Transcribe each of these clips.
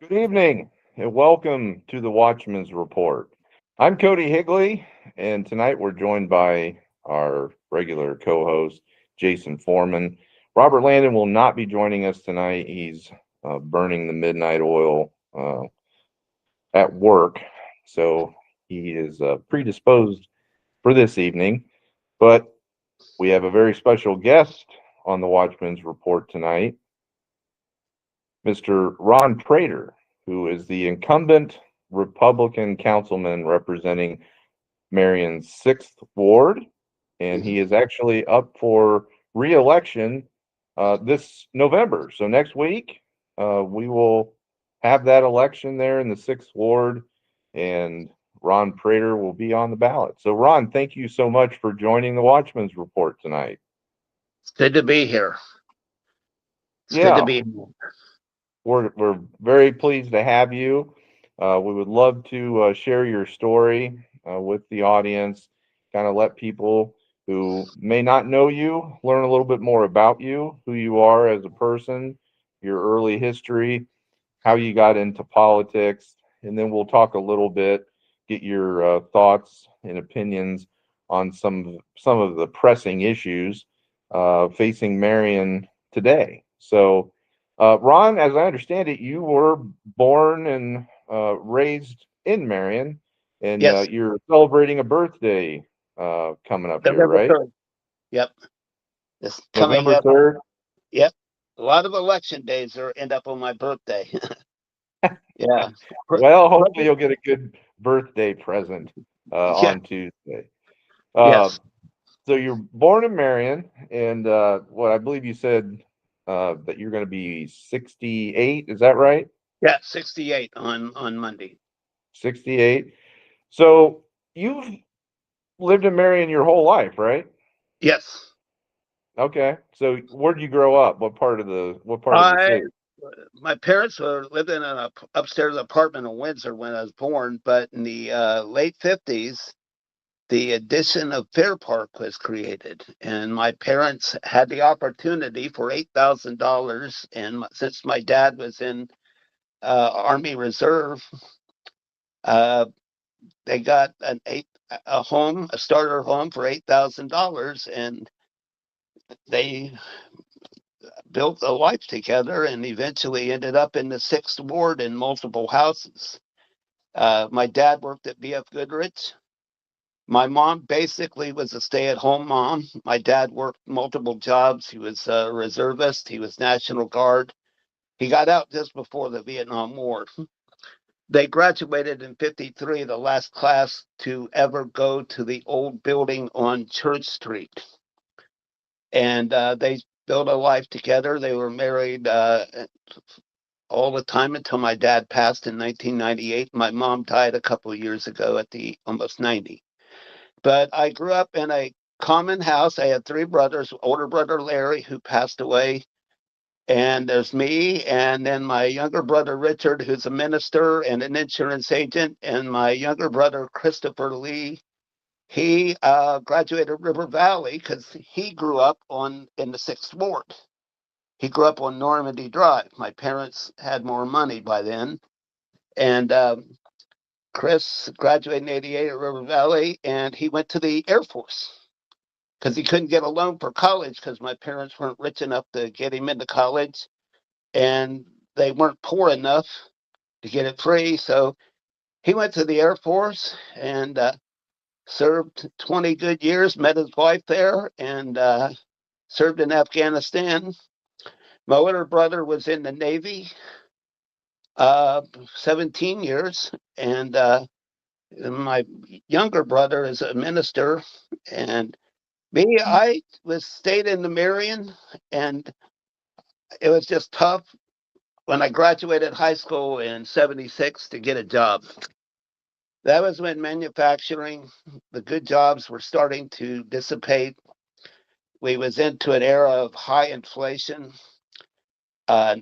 Good evening and welcome to the Watchmen's Report. I'm Cody Higley, and tonight we're joined by our regular co host, Jason Foreman. Robert Landon will not be joining us tonight. He's burning the midnight oil at work, so he is predisposed for this evening. But we have a very special guest on the Watchmen's Report tonight, Mr. Ron Prater, who is the incumbent Republican councilman representing Marion's 6th Ward, and he is actually up for re-election this November. So next week, we will have that election there in the 6th Ward, and Ron Prater will be on the ballot. So, Ron, thank you so much for joining the Watchman's Report tonight. It's good to be here. It's good to Yeah, be here. we're very pleased to have you. We would love to share your story with the audience, kind of let people who may not know you learn a little bit more about you, who you are as a person, your early history, how you got into politics, and then we'll talk a little bit, get your thoughts and opinions on some of the pressing issues facing Marion today. So, Ron, as I understand it, you were born and raised in Marion, and Yes, you're celebrating a birthday coming up here, November right? 3rd. Yep. It's coming November up. 3rd. Yep. A lot of election days are end up on my birthday. Yeah. Pr- Well, hopefully pr- you'll get a good birthday present Yeah. on Tuesday. Uh, Yes. so you're born in Marion, and what I believe you said that you're going to be 68. Is that right? Yeah. 68 on Monday. 68. So you've lived in Marion your whole life, right? Yes. Okay. So where did you grow up? What part of the I city? My parents were living in an upstairs apartment in Windsor when I was born, but in the late 50s, the addition of Fair Park was created, and my parents had the opportunity for $8,000. And since my dad was in Army Reserve, uh, they got a starter home for $8,000, and they built a life together, and eventually ended up in the 6th Ward in multiple houses. My dad worked at B.F. Goodrich. My mom basically was a stay-at-home mom. My dad worked multiple jobs. He was a reservist. He was National Guard. He got out just before the Vietnam War. They graduated in 53, the last class to ever go to the old building on Church Street. And they built a life together. They were married all the time until my dad passed in 1998. My mom died a couple of years ago at the almost 90. But I grew up in a common house. I had three brothers, older brother Larry, who passed away, and there's me, and then my younger brother Richard, who's a minister and an insurance agent, and my younger brother Christopher Lee. He graduated River Valley because he grew up in the 6th Ward. He grew up on Normandy Drive. My parents had more money by then, and Chris graduated in '88 at River Valley, and he went to the Air Force because he couldn't get a loan for college because my parents weren't rich enough to get him into college, and they weren't poor enough to get it free. So he went to the Air Force and served 20 good years, met his wife there, and served in Afghanistan. My older brother was in the Navy, 17 years, and my younger brother is a minister. And me, I was stayed in the Marion, and it was just tough when I graduated high school in '76 to get a job. That was when manufacturing, the good jobs were starting to dissipate. We was into an era of high inflation. Uh,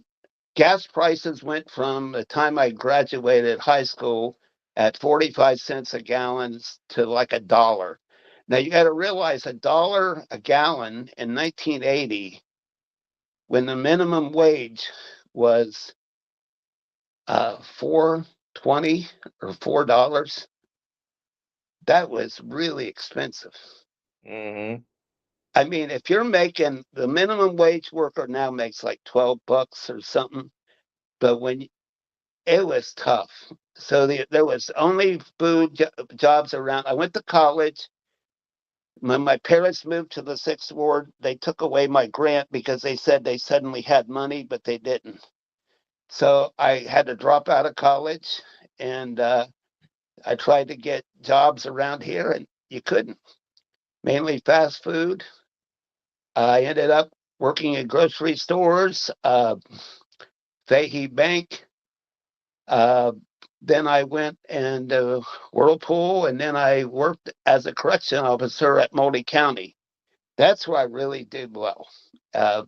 Gas prices went from the time I graduated high school at 45 cents a gallon to like a dollar. Now you got to realize $1 a gallon in 1980, when the minimum wage was $4.20 or $4. That was really expensive. Mm-hmm. I mean, if you're making the minimum wage worker now makes like $12 or something, but when it was tough. So there was only jobs around. I went to college. When my parents moved to the Sixth Ward, they took away my grant because they said they suddenly had money, but they didn't. So I had to drop out of college, and I tried to get jobs around here, and you couldn't. Mainly fast food. I ended up working in grocery stores, Fahey Bank. Uh, then I went and Whirlpool, and then I worked as a correction officer at Multnomah County. That's where I really did well. Uh,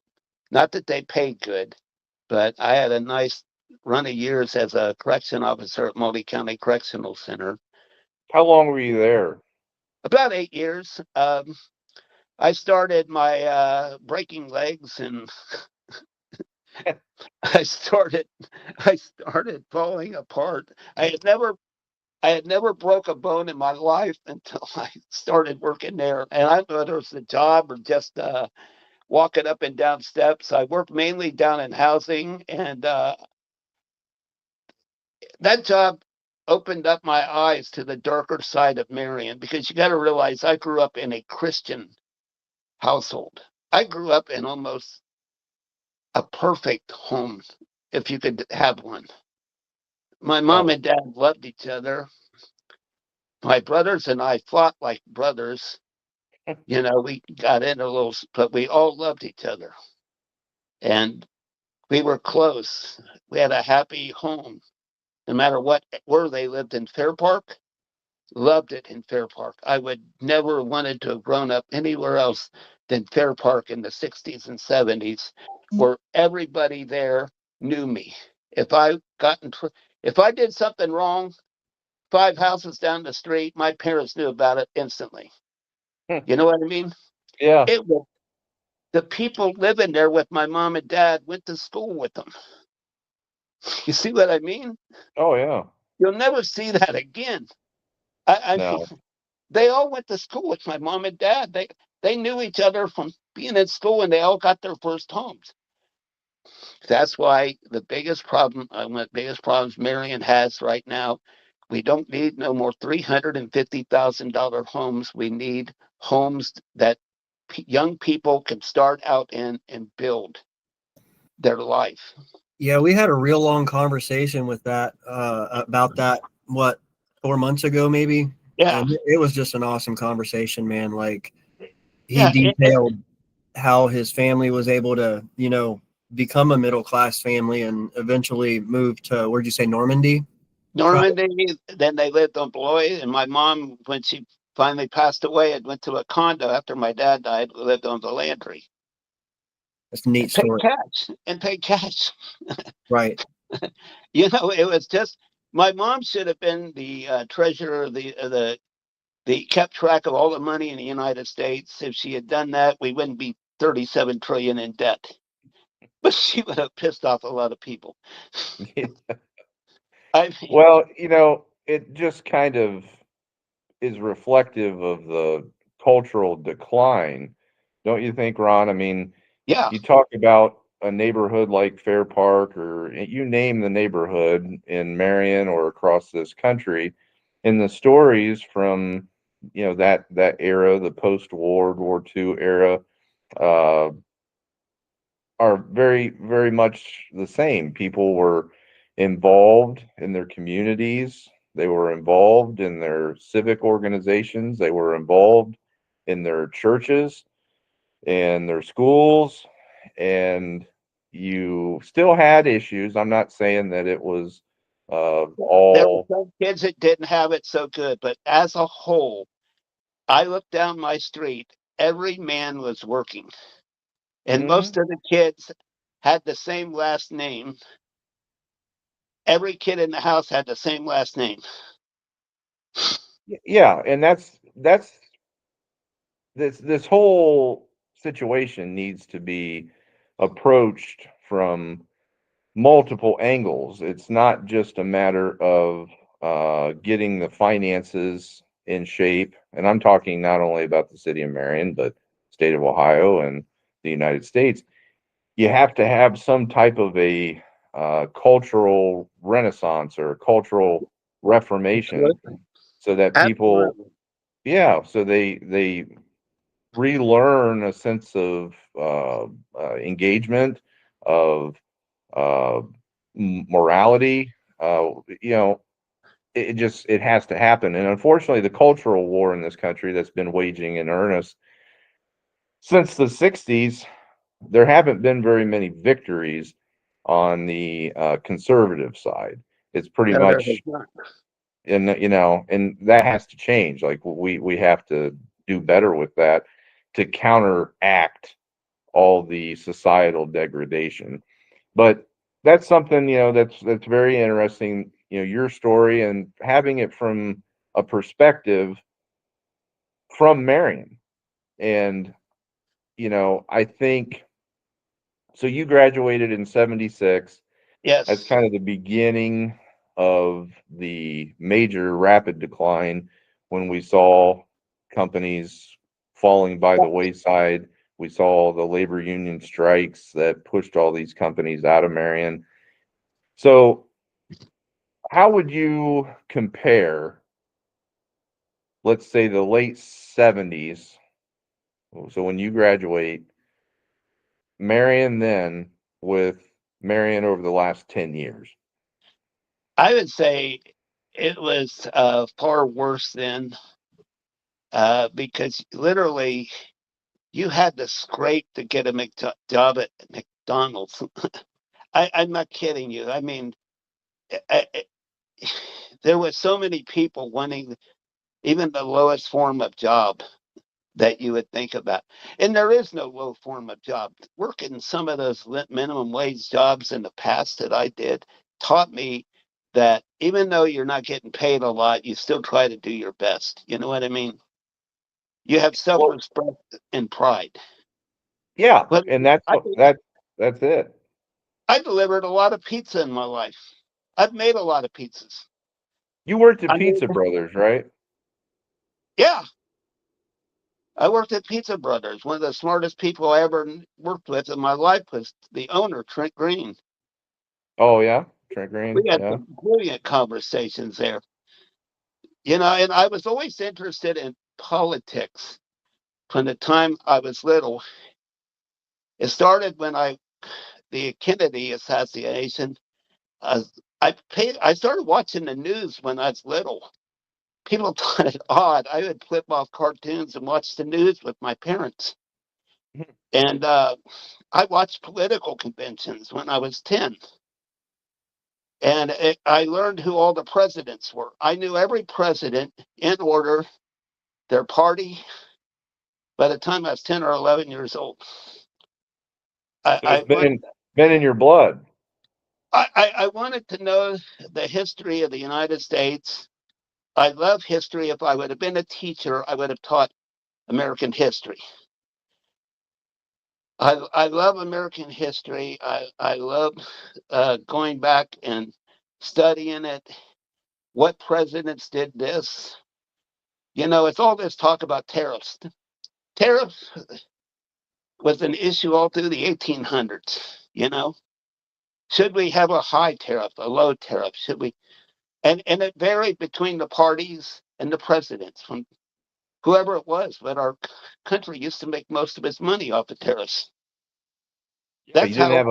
Not that they paid good, but I had a nice run of years as a correction officer at Multnomah County Correctional Center. How long were you there? About 8 years. I started my breaking legs, and I started I started falling apart. I had never broke a bone in my life until I started working there, and I thought it was a job or just walking up and down steps. I worked mainly down in housing, and that job opened up my eyes to the darker side of Marion, because you got to realize I grew up in a Christian household. I grew up in almost a perfect home, if you could have one. My mom Oh, and dad loved each other. My brothers and I fought like brothers. You know, we got in a little, but we all loved each other, and we were close. We had a happy home. No matter what, where they lived in Fair Park, loved it in Fair Park. I would never wanted to have grown up anywhere else than Fair Park in the 60s and 70s, where everybody there knew me. If I got in, if I did something wrong, 5 houses down the street, my parents knew about it instantly. You know what I mean? yeah. It was the people living there with my mom and dad went to school with them. You see what I mean? Oh, yeah. You'll never see that again. I mean, No. they all went to school with my mom and dad. They knew each other from being in school, and they all got their first homes. That's why the biggest problem, one of the biggest problems Marion has right now, we don't need no more $350,000 homes. We need homes that young people can start out in and build their life. Yeah, we had a real long conversation with that about that. What 4 months ago, maybe, Yeah, and it was just an awesome conversation, man. Like he yeah. detailed how his family was able to, become a middle class family and eventually move to, where'd you say, Normandy? Try. Normandy. Then they lived on Blois, and my mom, when she finally passed away, and went to a condo after my dad died. We lived on the Landry That's a neat and paid story, cash. And paid cash. right? You know, it was just my mom should have been the treasurer of the kept track of all the money in the United States. If she had done that, we wouldn't be 37 trillion in debt. But she would have pissed off a lot of people. I mean, Well, it just kind of is reflective of the cultural decline, don't you think, Ron? I mean, yeah, you talk about a neighborhood like Fair Park, or you name the neighborhood in Marion or across this country, and the stories from that era, the post World War II era, uh, are very, very much the same. People were involved in their communities. They were involved in their civic organizations. They were involved in their churches and their schools. And you still had issues. I'm not saying that it was there were all. some kids that didn't have it so good, but as a whole, I looked down my street. Every man was working, and most Mhm. of the kids had the same last name. Every kid in the house had the same last name. Yeah, and that's this whole situation needs to be approached from multiple angles. It's not just a matter of getting the finances in shape. And I'm talking not only about the city of Marion, but state of Ohio and the United States. You have to have some type of a cultural renaissance or cultural reformation Absolutely. so that people, Absolutely. yeah, so they relearn a sense of engagement, of uh, morality. You know, it has to happen. And unfortunately, the cultural war in this country that's been waging in earnest since the '60s, there haven't been very many victories on the conservative side. It's pretty No, there has much, not. and you know, and that has to change. Like we have to do better with that to counteract all the societal degradation. But that's something, you know, that's very interesting, you know, your story and having it from a perspective from Marion. And, you know, I think so you graduated in '76. That's Yes. kind of the beginning of the major rapid decline when we saw companies falling by the wayside. We saw the labor union strikes that pushed all these companies out of Marion. So, how would you compare, let's say, the late '70s? So, when you graduate, Marion then with Marion over the last 10 years? I would say it was far worse then, because literally you had to scrape to get a job at McDonald's. I'm not kidding you. I mean, I, I, there was so many people wanting even the lowest form of job that you would think about. And there is no low form of job. Working some of those minimum wage jobs in the past that I did taught me that even though you're not getting paid a lot, you still try to do your best. You know what I mean? You have self Well, respect and pride. yeah, But and that's I, what that's it. I delivered a lot of pizza in my life. I've made a lot of pizzas. You worked at I mean, Pizza Brothers, right? yeah, I worked at Pizza Brothers. One of the smartest people I ever worked with in my life was the owner, Trent Green. Oh yeah, Trent Green. We had Yeah. some brilliant conversations there. You know, and I was always interested in politics from the time I was little. It started when the Kennedy assassination. Uh, I started watching the news when I was little. People thought it odd. I would flip off cartoons and watch the news with my parents. And I watched political conventions when I was 10. And I learned who all the presidents were. I knew every president in order, their party, by the time I was 10 or 11 years old. I, So it's I, want, been in your blood. I wanted to know the history of the United States. I love history. If I would have been a teacher, I would have taught American history. I love American history. I love going back and studying it. What presidents did this? You know, it's all this talk about tariffs. Tariffs was an issue all through the 1800s. You know, should we have a high tariff, a low tariff? Should we? And it varied between the parties and the presidents, from whoever it was. But our country used to make most of its money off of tariffs. Yeah, That's how.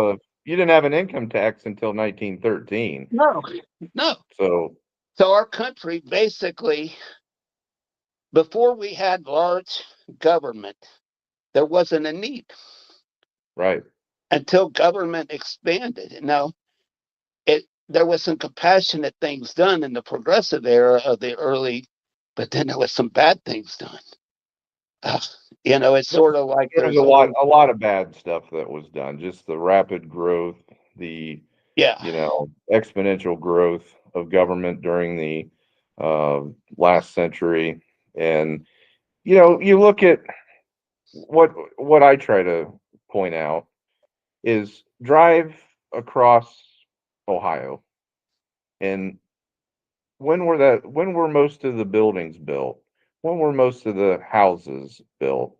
you didn't have an income tax until 1913. No, no. So So our country basically, before we had large government, there wasn't a need right. until government expanded. Now, there was some compassionate things done in the progressive era of the early, but then there was some bad things done. Uh, you know, it's sort of like There was there's always, a lot of bad stuff that was done. Just the rapid growth, the yeah, you know exponential growth of government during the uh, last century, and you know you look at what I try to point out is drive across Ohio. And when were most of the buildings built? When were most of the houses built?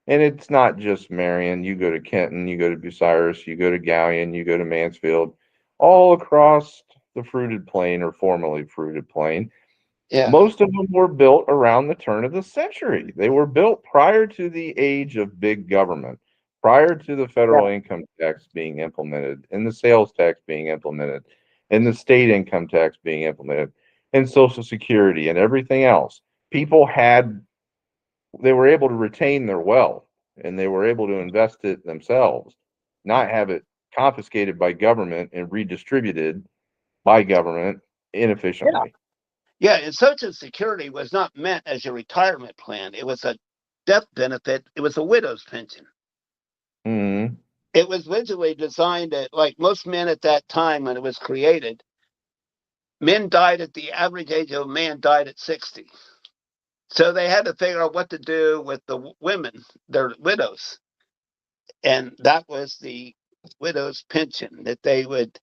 And it's not just Marion. You go to Kenton, you go to Bucyrus, you go to Galion, you go to Mansfield, all across the fruited plain, or formerly fruited plain. Yeah. Most of them were built around the turn of the century. They were built prior to the age of big government, prior to the Yeah. federal income tax being implemented, and the sales tax being implemented, and the state income tax being implemented, and Social Security and everything else. People had, they were able to retain their wealth, and they were able to invest it themselves, not have it confiscated by government and redistributed by government Yeah. inefficiently. Yeah. And Social Security was not meant as a retirement plan. It was a death benefit. It was a widow's pension. Hmm. It was originally designed at, like most men at that time when it was created, men died at the average age of a man died at 60. So they had to figure out what to do with the women, their widows. And that was the widow's pension that they would,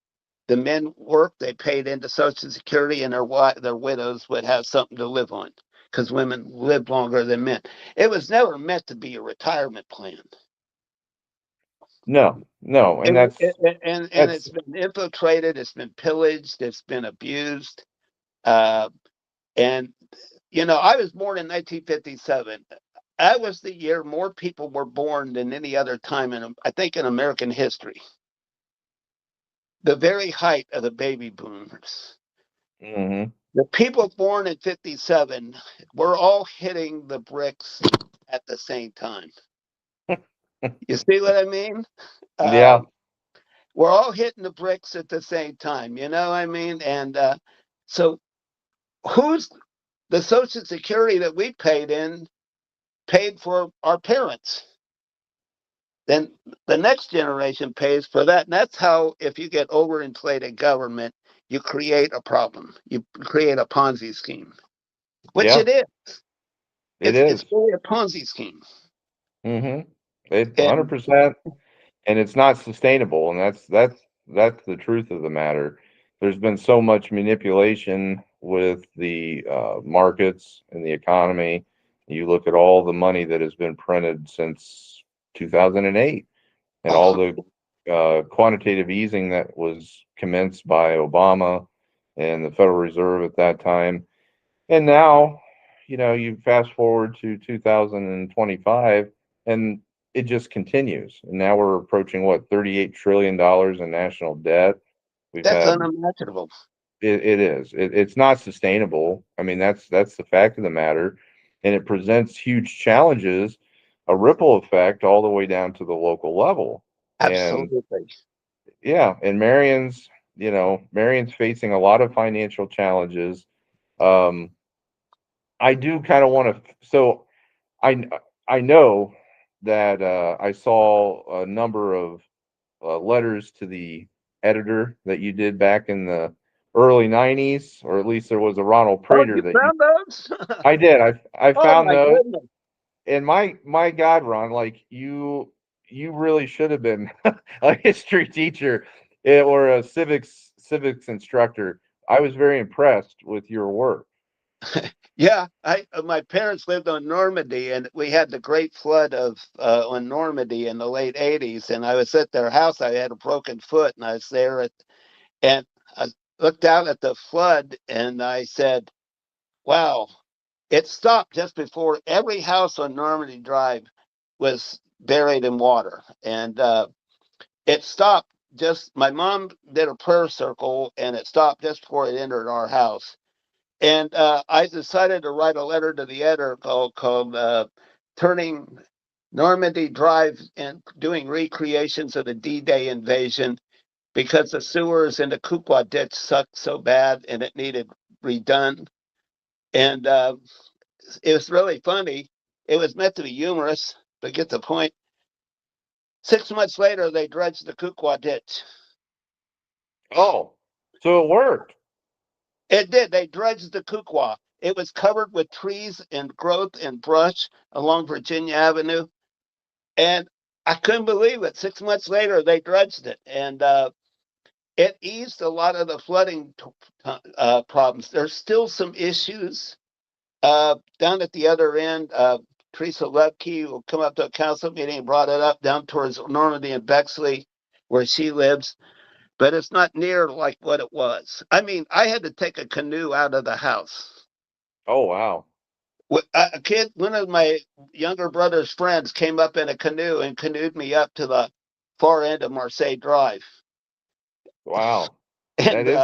the men worked, they paid into Social Security, and their widows would have something to live on because women lived longer than men. It was never meant to be a retirement plan. No, no, and And that's it's been infiltrated, it's been pillaged, it's been abused. Uh, and I was born in 1957. That was the year more people were born than any other time I think, in American history. The very height of the baby boomers. hmm The people born in 57 were all hitting the bricks at the same time. You see what I mean? yeah, Uh, we're all hitting the bricks at the same time. You know what I mean? And so, who's the Social Security that we paid for our parents? Then the next generation pays for that. And that's how, if you get overinflated government, you create a problem. You create a Ponzi scheme, which yeah, it is. it It's is. really a Ponzi scheme. Mm-hmm. It And 100%, and it's not sustainable, and that's the truth of the matter. There's been so much manipulation with the markets and the economy. You look at all the money that has been printed since 2008, and all oh, the quantitative easing that was commenced by Obama and the Federal Reserve at that time. And now, you fast forward to 2025, and it just continues. And now we're approaching what, $38 trillion in national debt. We've that's had unimaginable. it is. It's not sustainable. I mean, that's the fact of the matter. And it presents huge challenges, a ripple effect all the way down to the local level. And Absolutely. yeah, and Marion's facing a lot of financial challenges. Um, I do kind of want to. So I I know that I saw a number of letters to the editor that you did back in the early '90s, or at least there was a Ronald Oh, Prater you that you. found those? I did. I Oh found my those, goodness. and my God, Ron, like you really should have been a history teacher, or a civics instructor. I was very impressed with your work. Yeah, I my parents lived on Normandy, and we had the Great Flood of on Normandy in the late '80s. And I was at their house. I had a broken foot, and I was there and I looked out at the flood, and I said, "Wow!" It stopped just before every house on Normandy Drive was buried in water, and it stopped just. My mom did a prayer circle, and it stopped just before it entered our house. And I decided to write a letter to the editor called "Turning Normandy Drive and Doing Recreations of the D-Day Invasion," because the sewers in the Kukwa ditch sucked so bad and it needed redone. And it was really funny. It was meant to be humorous, but get the point. 6 months later, they dredged the Kukwa ditch. Oh, so it worked. It did. They dredged the Kukwa. It was covered with trees and growth and brush along Virginia Avenue. And I couldn't believe it. 6 months later, they dredged it. And it eased a lot of the flooding problems. There's still some issues down at the other end. Teresa Lepke will come up to a council meeting and brought it up down towards Normandy and Bexley, where she lives, but it's not near like what it was. I mean, I had to take a canoe out of the house. Oh, wow. A kid, one of my younger brother's friends, came up in a canoe and canoed me up to the far end of Marseille Drive. Wow. That And is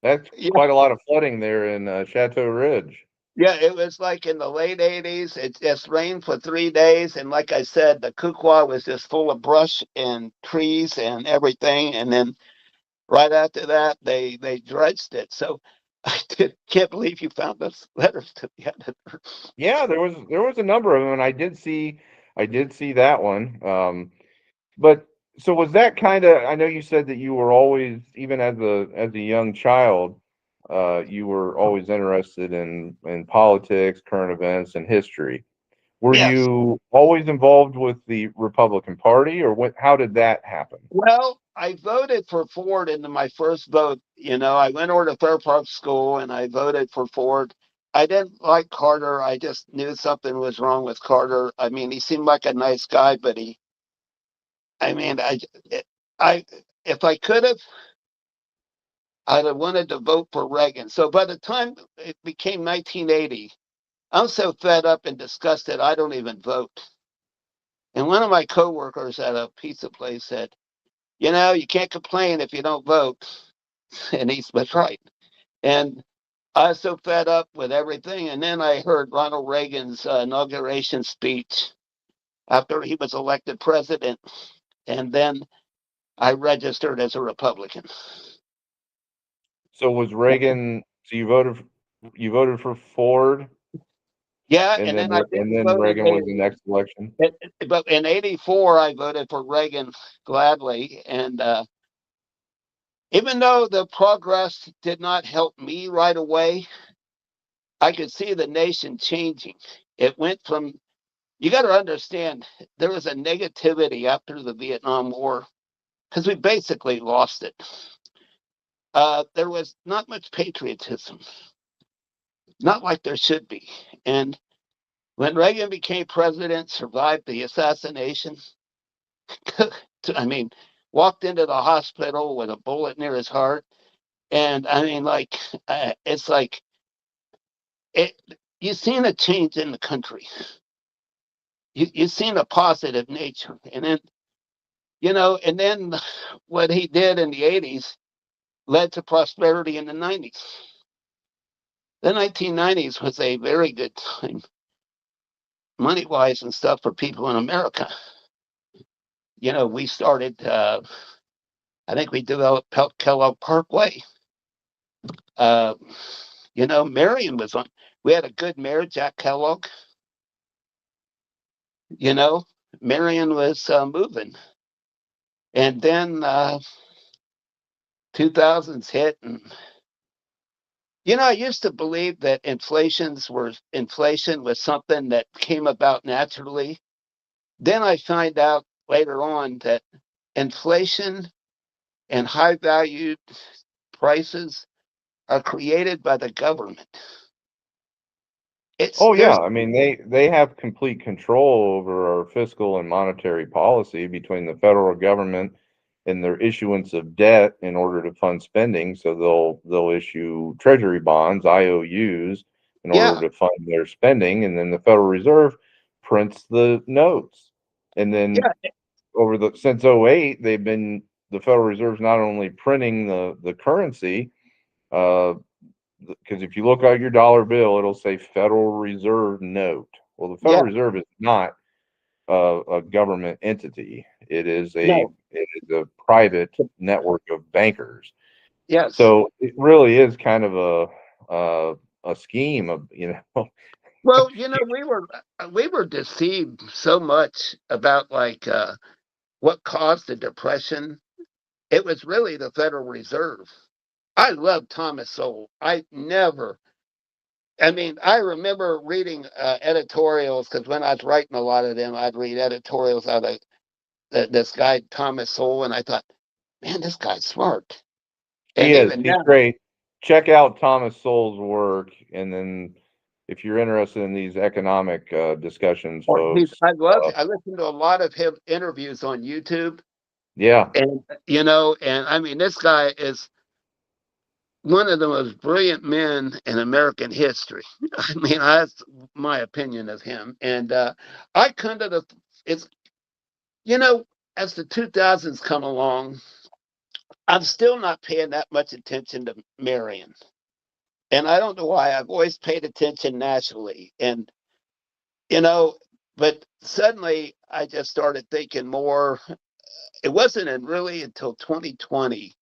that's yeah, quite a lot of flooding there in Chateau Ridge. yeah, it was like in the late 80s. It just rained for 3 days. And like I said, the Kukwa was just full of brush and trees and everything. And then right after that, they dredged it. So can't believe you found those letters to the editor. Yeah, there was a number of them, and I did see that one. But so was that kind of? I know you said that you were always, even as a young child, you were always interested in politics, current events, and history. Were Yes. you always involved with the Republican Party, or what? How did that happen? Well, I voted for Ford in my first vote. I went over to Fair Park School and I voted for Ford. I didn't like Carter. I just knew something was wrong with Carter. I mean, he seemed like a nice guy, but I mean, I, if I could have, I'd have wanted to vote for Reagan. So by the time it became 1980, I'm so fed up and disgusted, I don't even vote. And one of my coworkers at a pizza place said, you can't complain if you don't vote. And he was right. And I was so fed up with everything. And then I heard Ronald Reagan's inauguration speech after he was elected president. And then I registered as a Republican. So was Reagan? So you voted for Ford, Yeah, and then I and didn't then vote in Reagan was the next election. but in '84 I voted for Reagan gladly, and even though the progress did not help me right away, I could see the nation changing. It went from you got to understand there was a negativity after the Vietnam War because we basically lost it. There was not much patriotism, not like there should be. And when Reagan became president, survived the assassination, I mean, walked into the hospital with a bullet near his heart. And I mean, like, it's like, it, you've seen a change in the country. You've seen a positive nature. And then what he did in the 80s led to prosperity in the 90s. The 1990s was a very good time, money wise and stuff, for people in America. We started, I think we developed Kellogg Parkway. Uh, Marion was on. We had a good mayor, Jack Kellogg. You know, Marion was moving. And then 2000s hit. And, I used to believe that inflation was something that came about naturally. Then I find out later on that inflation and high valued prices are created by the government. It's Oh yeah, there's I mean they have complete control over our fiscal and monetary policy between the federal government and their issuance of debt in order to fund spending. So they'll issue treasury bonds, IOUs, in yeah, order to fund their spending, and then the Federal Reserve prints the notes. And then yeah, over the since '08, the Federal Reserve's not only printing the currency, uh, because if you look at your dollar bill, it'll say Federal Reserve note. Well, the yeah, Federal Reserve is not a government entity. no, it is a private network of bankers. yes. So it really is kind of a scheme of Well, we were deceived so much about like what caused the depression. It was really the Federal Reserve. I love Thomas Sowell. I remember reading editorials because when I was writing a lot of them, I'd read editorials out of this guy Thomas Sowell, and I thought, man, this guy's smart. And He is. even He's now, great. Check out Thomas Sowell's work, and then if you're interested in these economic discussions, or folks, I listen to a lot of him interviews on YouTube, yeah, and and I mean, this guy is one of the most brilliant men in American history. I mean, that's my opinion of him. And I kind of, it's, you know, as the 2000s come along, I'm still not paying that much attention to Marion. And I don't know why. I've always paid attention nationally. And, you know, but suddenly I just started thinking more. It wasn't really until 2020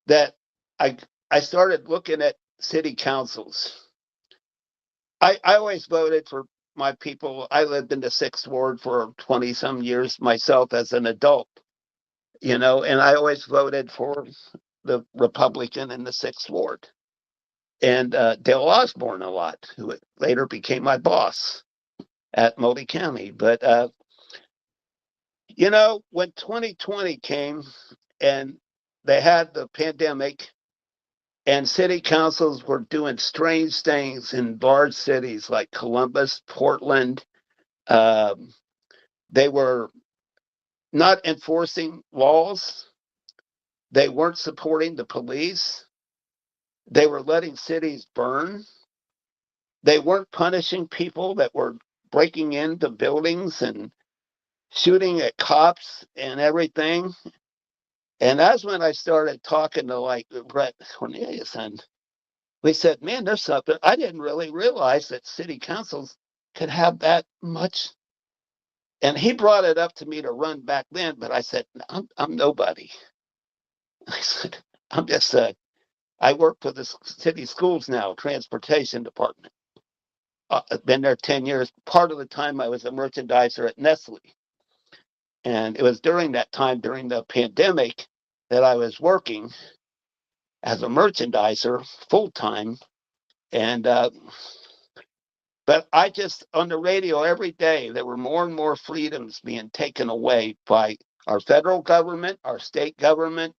that I I started looking at city councils. I always voted for my people. I lived in the sixth ward for 20 some years myself as an adult, and I always voted for the Republican in the sixth ward. And Dale Osborne a lot, who later became my boss at Multnomah County. But, when 2020 came and they had the pandemic and city councils were doing strange things in large cities like Columbus, Portland, um, they were not enforcing laws. They weren't supporting the police. They were letting cities burn. They weren't punishing people that were breaking into buildings and shooting at cops and everything. And that's when I started talking to like Brett Cornelius, and we said, "Man, there's something." I didn't really realize that city councils could have that much. And he brought it up to me to run back then, but I said, "I'm nobody." I said, "I'm just I work for the city schools now, transportation department. I've been there 10 years. Part of the time I was a merchandiser at Nestle. And it was during that time, during the pandemic, that I was working as a merchandiser full time. And, but I just, on the radio every day, there were more and more freedoms being taken away by our federal government, our state government,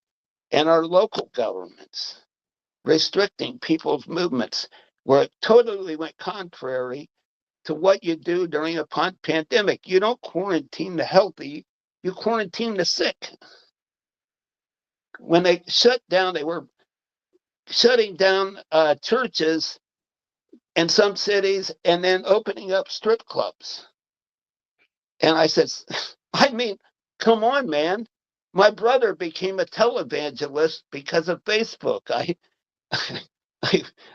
and our local governments, restricting people's movements, where it totally went contrary to what you do during a pandemic. You don't quarantine the healthy, you quarantine the sick. When they shut down, they were shutting down churches in some cities and then opening up strip clubs. And I said, I mean, come on, man. My brother became a televangelist because of Facebook. I,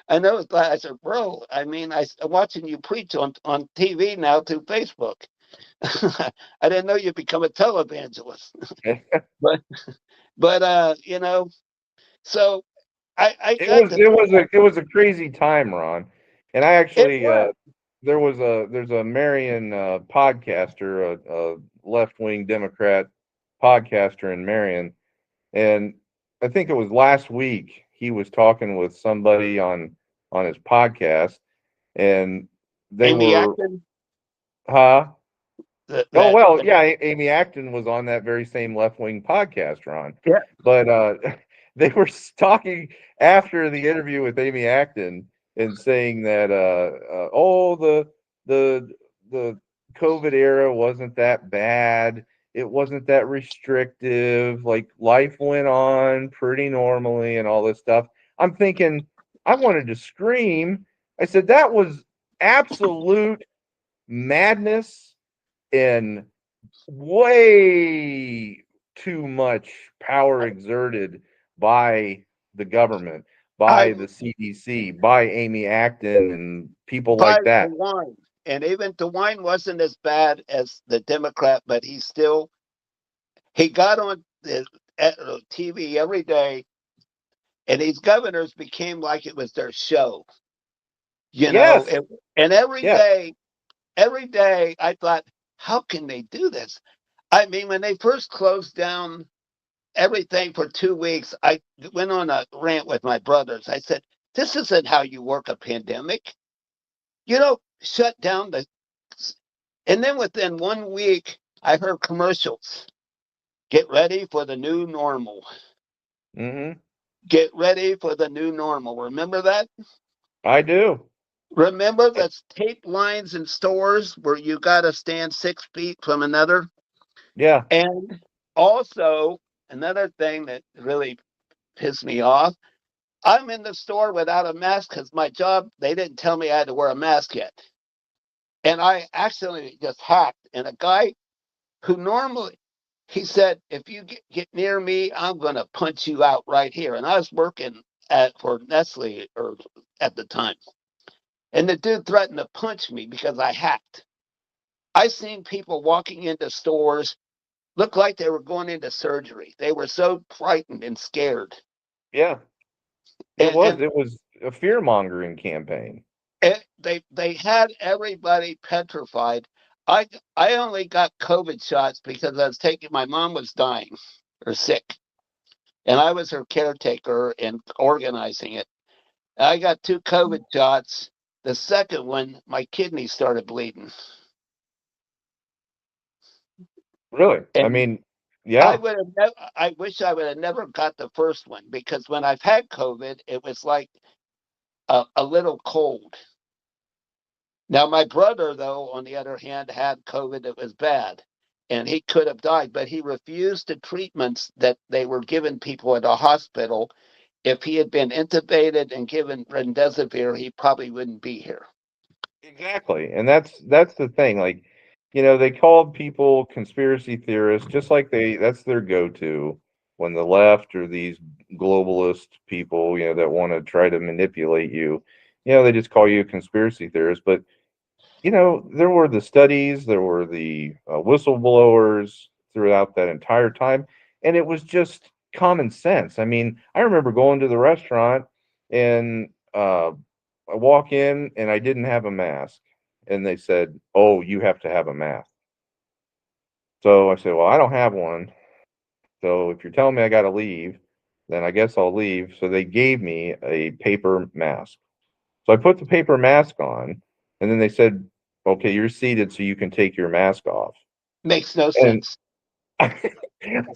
I know. I said, bro. I mean, I'm watching you preach on TV now through Facebook. I didn't know you'd become a televangelist. but so I it got was to it was a it was a crazy time, Ron. And I it actually was. there's a Marion podcaster, a left wing Democrat podcaster in Marion, and I think it was last week he was talking with somebody on his podcast, and they Amy were, Acton, huh? Oh that well, yeah, Amy Acton was on that very same left wing podcast, Ron. yeah. But they were talking after the interview with Amy Acton and saying that oh the the COVID era wasn't that bad. It wasn't that restrictive. Like life went on pretty normally and all this stuff. I'm thinking I wanted to scream. I said that was absolute madness and way too much power exerted by the government, I by the CDC, by Amy Acton and people by like that. DeWine, and even DeWine wasn't as bad as the Democrat, but he got on the TV every day, and these governors became like it was their show, you know. Yes, And yes. every day, I thought, how can they do this? I mean, when they first closed down everything for 2 weeks, I went on a rant with my brothers. I said, "This isn't how you work a pandemic. You don't shut down the." And then within 1 week, I heard commercials. Get ready for the new normal. Hmm. Get ready for the new normal. Remember that? I do. Remember the tape lines in stores where you got to stand 6 feet from another? Yeah. And also, another thing that really pissed me off, I'm in the store without a mask because my job, they didn't tell me I had to wear a mask yet. And I accidentally just hacked. And a guy who normally, he said, if you get near me, I'm going to punch you out right here. And I was working for Nestle or at the time. And the dude threatened to punch me because I hacked. I seen people walking into stores look like they were going into surgery. They were so frightened and scared. Yeah. It And, was. and It was a fear mongering campaign. they had everybody petrified. I I only got COVID shots because I was taking my mom was dying or sick, and I was her caretaker and organizing it. I got 2 COVID shots. The second one, my kidney started bleeding, Really. I and mean, yeah. I wish I would have never got the first one because when I've had COVID, it was like a little cold. Now, my brother, though, on the other hand, had COVID that was bad, and he could have died, but he refused the treatments that they were giving people at a hospital. If he had been intubated and given remdesivir, he probably wouldn't be here. Exactly. And that's the thing. Like, they called people conspiracy theorists, just like that's their go-to when the left or these globalist people, that want to try to manipulate you. They just call you a conspiracy theorist. But there were the studies, there were the whistleblowers throughout that entire time, and it was just common sense. I mean, I remember going to the restaurant and I walk in and I didn't have a mask, and they said, "Oh, you have to have a mask." So I said, "Well, I don't have one. So if you're telling me I got to leave, then I guess I'll leave." So they gave me a paper mask. So I put the paper mask on, and then they said, "Okay, you're seated, so you can take your mask off." Makes no And sense. I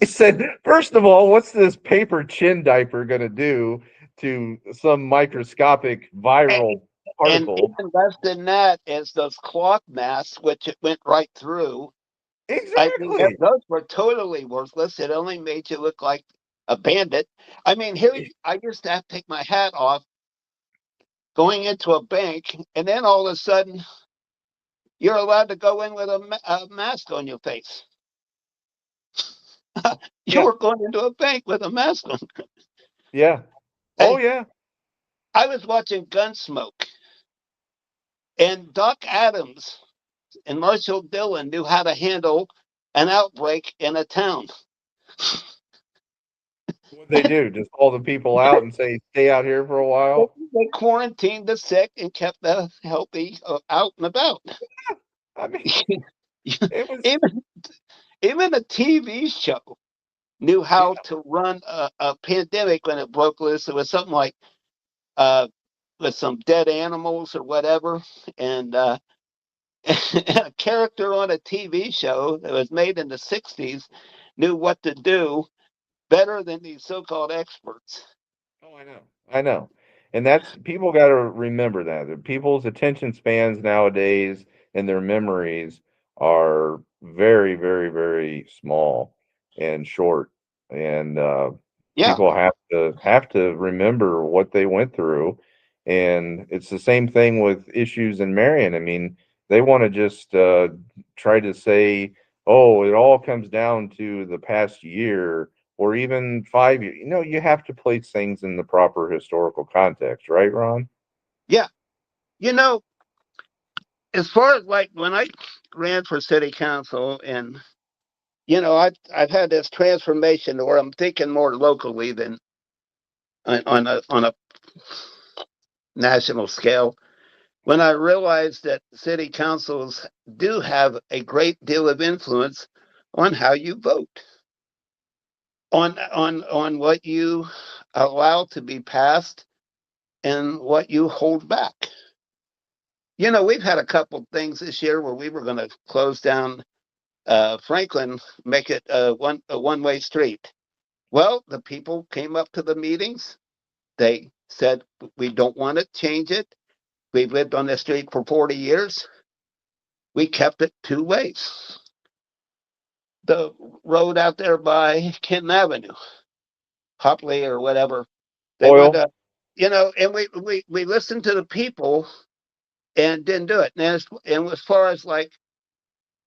said, "First of all, what's this paper chin diaper going to do to some microscopic And, viral and particle?" even less than that is those cloth masks, which it went right through. I mean, Exactly. those were totally worthless. It only made you look like a bandit. I mean, here I used to have to take my hat off going into a bank, and then all of a sudden, you're allowed to go in with a mask on your face. You Yeah. were going into a bank with a mask on. Yeah. Oh, And yeah. I was watching Gunsmoke, and Doc Adams and Marshall Dillon knew how to handle an outbreak in a town. What they do? Just call the people out and say, "Stay out here for a while." They quarantined the sick and kept the healthy out and about. I mean, it was. even even a TV show knew how Yeah. to run a pandemic when it broke loose. It was something like uh, with some dead animals or whatever, and a character on a TV show that was made in the '60s knew what to do better than these so-called experts. Oh, I know. I know. And that's people got to remember that people's attention spans nowadays and their memories are very, very, very small and short. And Yeah, people have to remember what they went through. And it's the same thing with issues in Marion. I mean, they want to just try to say, "Oh, it all comes down to the past year." Or even 5 years. You have to place things in the proper historical context, right, Ron? yeah. You know, as far as like when I ran for city council, and I've had this transformation where I'm thinking more locally than on a national scale. When I realized that city councils do have a great deal of influence on how you vote, on what you allow to be passed and what you hold back. We've had a couple things this year where we were going to close down Franklin, make it a one-way street, Well, the people came up to the meetings. They said, we don't want to change it. We've lived on this street for 40 years. We kept it two ways. The road out there by Kenton Avenue, Hopley or whatever, they would, Oil. and we listened to the people and didn't do it. And as far as like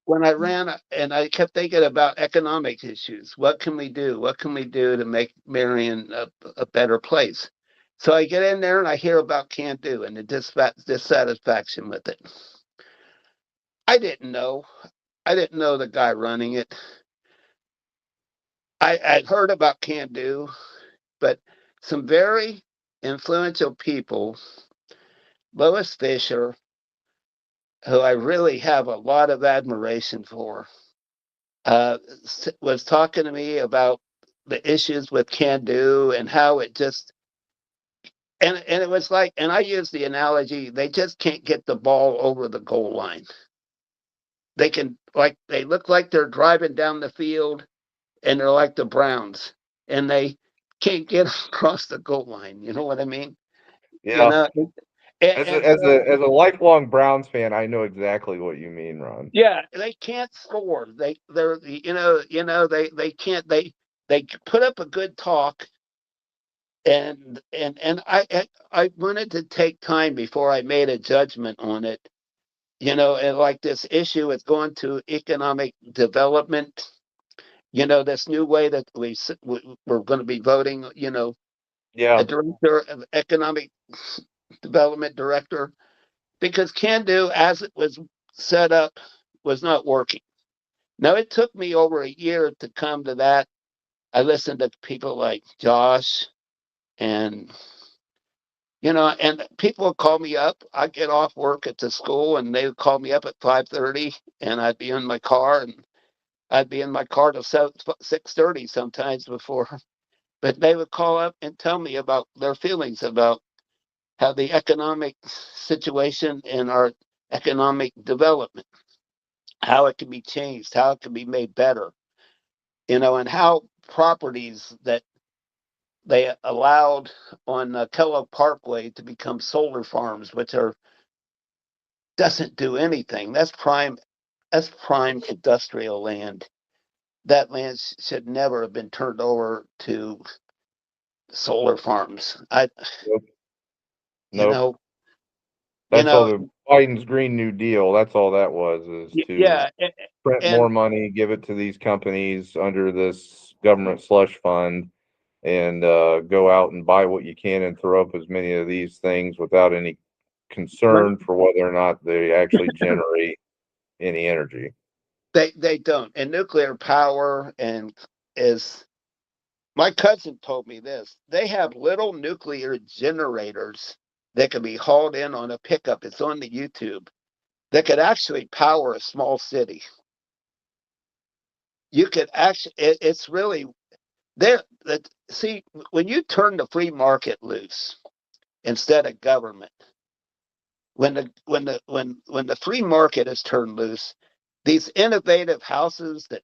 when I ran, and I kept thinking about economic issues, what can we do? What can we do to make Marion a better place? So I get in there and I hear about Can't Do and the dissatisfaction with it. I didn't know. I didn't know the guy running it. I'd heard about Can't Do, but some very influential people, Lois Fisher, who I really have a lot of admiration for, was talking to me about the issues with Can Do and how it just and it was like, and I use the analogy, they just can't get the ball over the goal line. They look like they're driving down the field and they're like the Browns and they can't get across the goal line. You know what I mean? You Yeah. know, and so As a lifelong Browns fan, I know exactly what you mean, Ron. yeah, they can't score. They're they can't they put up a good talk and I wanted to take time before I made a judgment on it. And like this issue with going to economic development, this new way that we're going to be voting, a Yeah. director of economic development director, because Can Do, as it was set up, was not working. Now, it took me over a year to come to that. I listened to people like Josh and and people would call me up. I'd get off work at the school and they would call me up at 5:30 and I'd be in my car and I'd be in my car till 6:30 sometimes before. But they would call up and tell me about their feelings about how the economic situation and our economic development, how it can be changed, how it can be made better, and how properties that they allowed on Kellogg Parkway to become solar farms, which are doesn't do anything. That's prime industrial land. That land should never have been turned over to solar farms. Nope. You Nope. know, you That's all know, the Biden's Green New Deal. That's all that was, is to yeah, print and more money, give it to these companies under this government slush fund, and go out and buy what you can and throw up as many of these things without any when concern for whether or not they actually generate any energy. they don't. And nuclear power and is my cousin told me this. They have little nuclear generators that can be hauled in on a pickup. It's on the YouTube that could actually power a small city. You could actually, it's really there. That see, when you turn the free market loose instead of government, when the free market is turned loose, these innovative houses that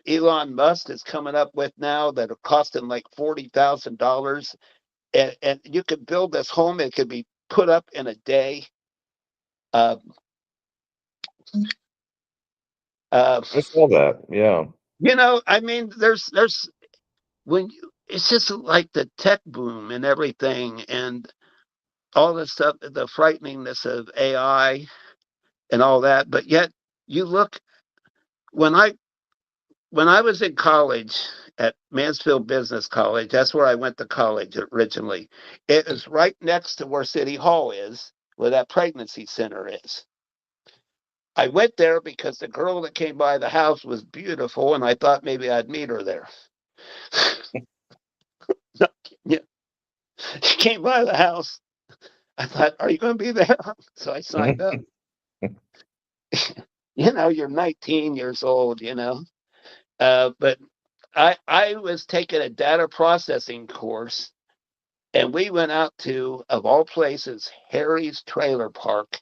Elon Musk is coming up with now that are costing like $40,000, and you could build this home. It could be put up in a day. Uh, uh, I saw that. Yeah. I mean, there's when it's just like the tech boom and everything, and all this stuff, the frighteningness of AI and all that. But yet, you look when I was in college at Mansfield Business College. That's where I went to college originally. It is right next to where City Hall is, where that pregnancy center is. I went there because the girl that came by the house was beautiful, and I thought maybe I'd meet her there. Yeah, she came by the house. I thought, "Are you going to be there?" So I signed up. You're 19 years old. But I was taking a data processing course, and we went out to, of all places, Harry's Trailer Park,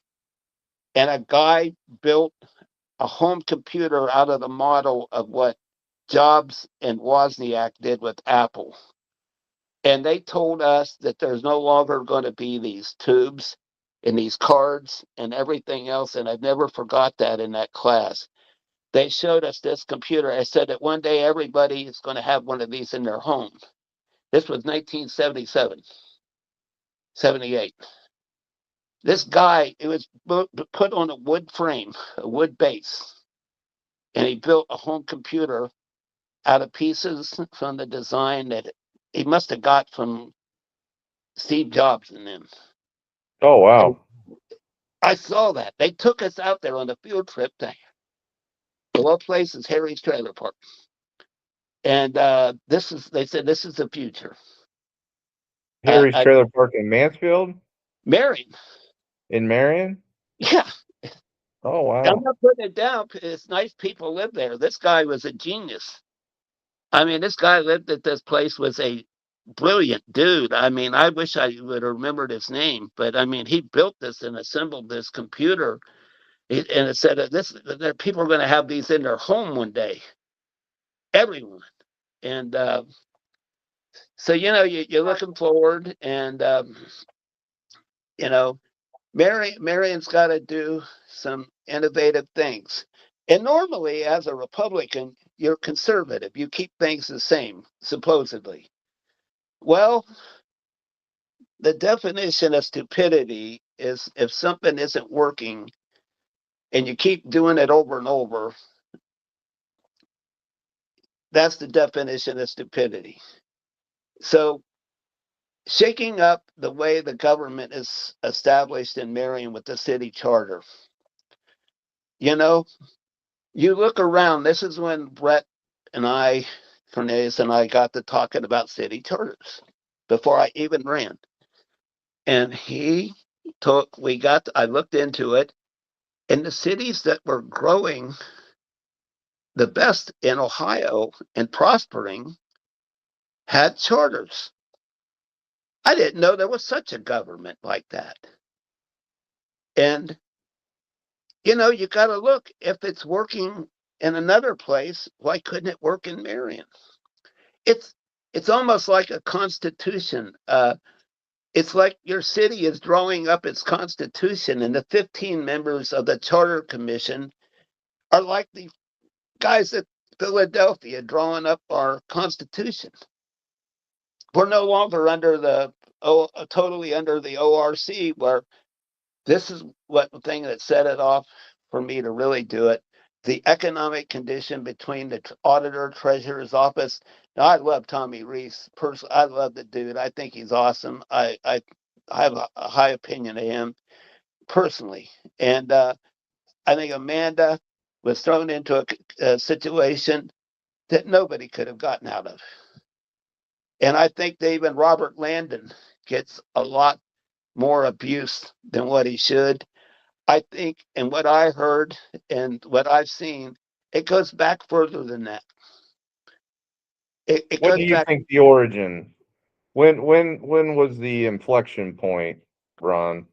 and a guy built a home computer out of the model of what Jobs and Wozniak did with Apple. And they told us that there's no longer going to be these tubes and these cards and everything else. And I've never forgot that in that class. They showed us this computer. I said that one day everybody is going to have one of these in their home. This was 1977, 78. This guy, it was put on a wood frame, a wood base, and he built a home computer out of pieces from the design that he must have got from Steve Jobs and them. Oh, wow. I saw that. They took us out there on a field trip to the low place is Harry's Trailer Park. And they said, this is the future. Harry's Trailer Park in Mansfield? Marion. In Marion? Yeah. Oh, wow. I'm not putting it down. It's nice people live there. This guy was a genius. I mean, this guy lived at this place, was a brilliant dude. I mean, I wish I would have remembered his name, but I mean, he built this and assembled this computer. And it said that people are going to have these in their home one day. Everyone. And so, you're looking forward, and, Marion's got to do some innovative things. And normally, as a Republican, you're conservative. You keep things the same, supposedly. Well, the definition of stupidity is if something isn't working and you keep doing it over and over, that's the definition of stupidity. So, shaking up the way the government is established in Marion with the city charter, you look around. This is when Cornelius and I got to talking about city charters before I even ran. And I looked into it, and the cities that were growing the best in Ohio and prospering had charters. I didn't know there was such a government like that. And, you got to look. If it's working in another place, why couldn't it work in Marion? It's almost like a constitution. It's like your city is drawing up its constitution, and the 15 members of the charter commission are like the guys at Philadelphia drawing up our constitution. We're no longer totally under the ORC, where this is what the thing that set it off for me to really do it. The economic condition between the auditor treasurer's office. Now, I love Tommy Reese. Personally, I love the dude. I think he's awesome. I have a high opinion of him personally. And I think Amanda was thrown into a situation that nobody could have gotten out of. And I think even Robert Landon gets a lot more abuse than what he should. I think, and what I heard and what I've seen, it goes back further than that. What do you think the origin? When was the inflection point, Ron?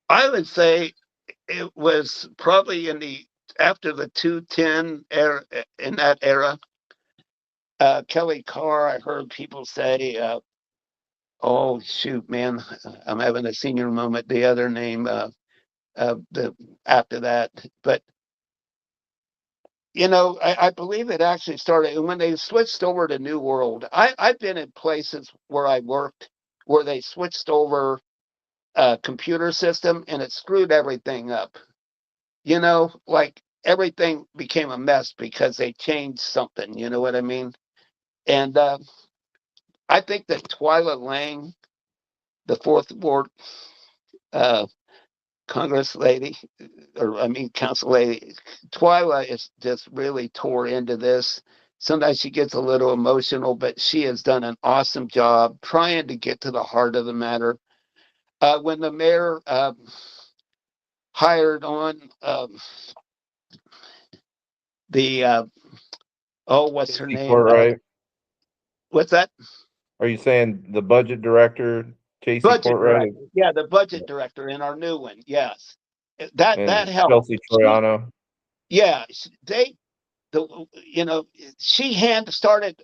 I would say it was probably after the 210 era, in that era. Kelly Carr, I heard people say, oh shoot, man, I'm having a senior moment. The other name, after that, but I believe it actually started when they switched over to New World. I've been in places where I worked where they switched over a computer system and it screwed everything up. Like everything became a mess because they changed something. You know what I mean? And I think that Twyla Lang, the fourth ward Congress lady, council lady, Twyla is just really tore into this. Sometimes she gets a little emotional, but she has done an awesome job trying to get to the heart of the matter. When the mayor hired on what's her name? Right. What's that? Are you saying the budget director, Casey Courtright? Yeah, the budget director in our new one. Yes, that helped. Chelsea Troiano. Yeah, she hand started.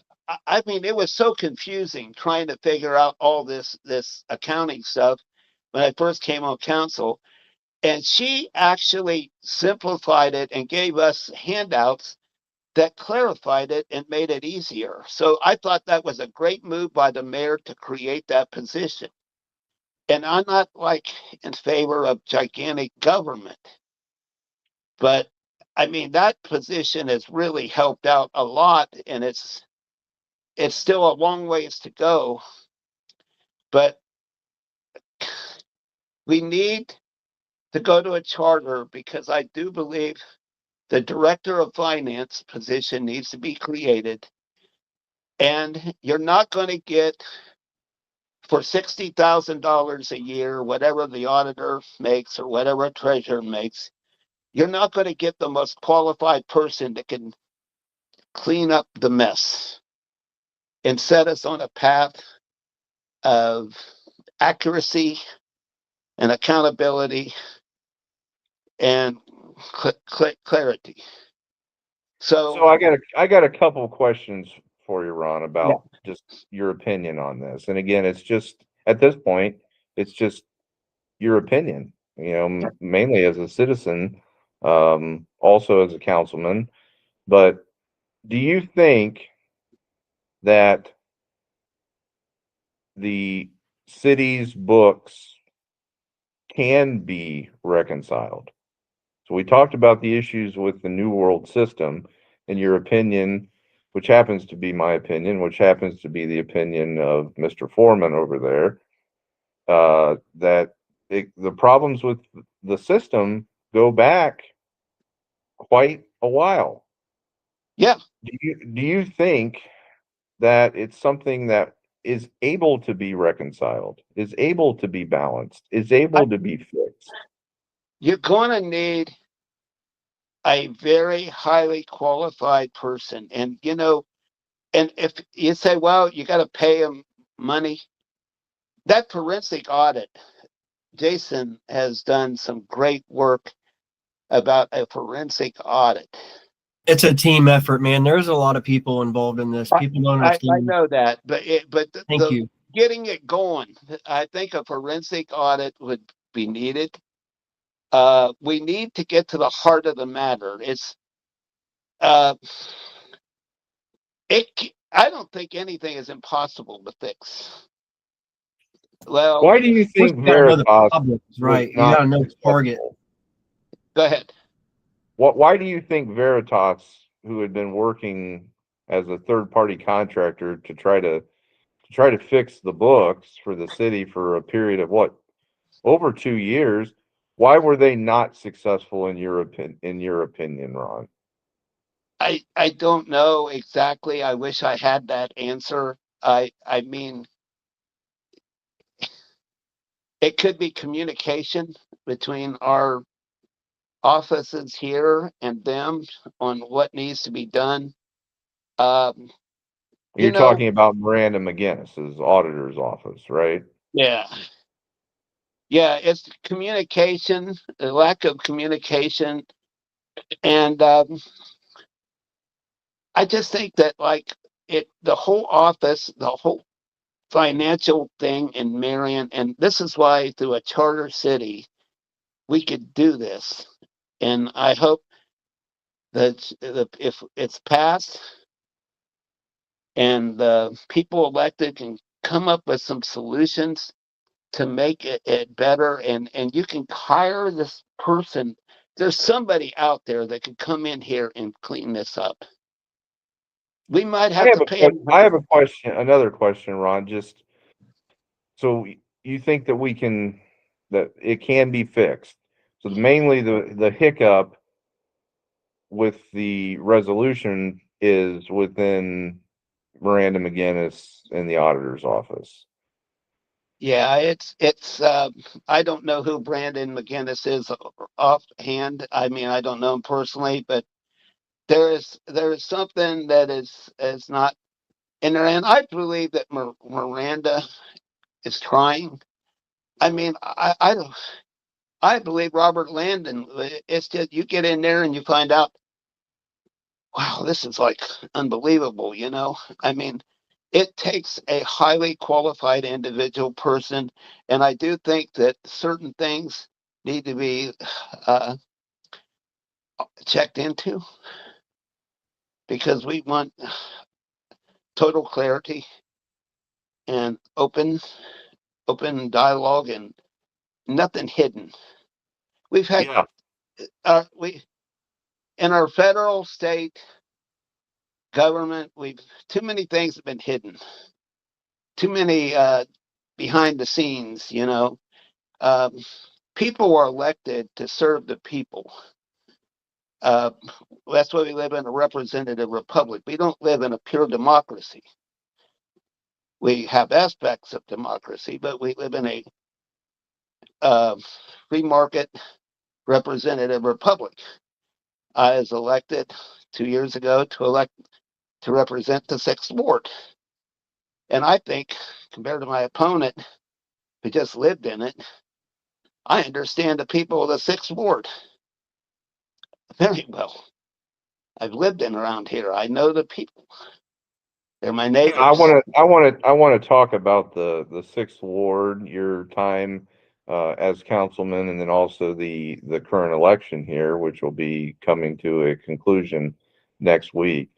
I mean, it was so confusing trying to figure out all this accounting stuff when I first came on council. And she actually simplified it and gave us handouts that clarified it and made it easier. So I thought that was a great move by the mayor to create that position. And I'm not like in favor of gigantic government, but I mean that position has really helped out a lot, and it's still a long ways to go. But we need to go to a charter, because I do believe the director of finance position needs to be created. And you're not going to get, for $60,000 a year, whatever the auditor makes or whatever a treasurer makes, you're not going to get the most qualified person that can clean up the mess and set us on a path of accuracy and accountability and clarity. So I got a couple questions for you, Ron, Yeah. about just your opinion on this. And again, it's just at this point, it's just your opinion. Mainly as a citizen, also as a councilman. But do you think that the city's books can be reconciled? So we talked about the issues with the New World system, in your opinion, which happens to be my opinion, which happens to be the opinion of Mr. Foreman over there, that the problems with the system go back quite a while. Yeah. Do you think that it's something that is able to be reconciled, is able to be balanced, is able to be fixed? You're going to need a very highly qualified person. And, and if you say, well, you got to pay them money, that forensic audit, Jason has done some great work about a forensic audit. It's a team effort, man. There's a lot of people involved in this. People don't I understand. know that, but Thank you. Getting it going, I think a forensic audit would be needed. We need to get to the heart of the matter. I don't think anything is impossible to fix. Well, Why do you think You gotta know the Veritas problems, was right? You not gotta know its target. successful? go ahead. Why do you think Veritas, who had been working as a third-party contractor to try to fix the books for the city for a period of what, over 2 years, why were they not successful in your opinion, Ron? I don't know exactly. I wish I had that answer. I mean, it could be communication between our offices here and them on what needs to be done. Um, you You're know, talking about Miranda McGinnis's auditor's office, right? yeah, it's communication, the lack of communication, and I just think that the whole office, the whole financial thing in Marion, and this is why through a charter city we could do this, and I hope that if it's passed and the people elected can come up with some solutions to make it better, and you can hire this person. There's somebody out there that can come in here and clean this up. We might have to pay I have a question, another question, Ron. Just so you think that that it can be fixed. So mainly the hiccup with the resolution is within Miranda McGinnis in the auditor's office. Yeah, I don't know who Brandon McGinnis is offhand. I mean, I don't know him personally, but there is something that is not in there, and I believe that Miranda is trying. I mean, I don't. I believe Robert Landon. It's just you get in there and you find out wow, this is like unbelievable, you know? I mean, it takes a highly qualified individual person, and I do think that certain things need to be uh, checked into because we want total clarity and open dialogue and nothing hidden. We've had Yeah. we in our federal state government, we've too many things have been hidden, too many behind the scenes, you know. um, People are elected to serve the people. uh, that's why we live in a representative republic. We don't live in a pure democracy. We have aspects of democracy, but we live in a uh, free market representative republic. I was elected 2 years ago to represent the sixth ward. And I think, compared to my opponent who just lived in it, I understand the people of the sixth ward very well. I've lived in around here. I know the people. They're my Yeah, I neighbors. want to, I want to, I want to talk about the sixth ward, your time as councilman, and then also the current election here, which will be coming to a conclusion next week.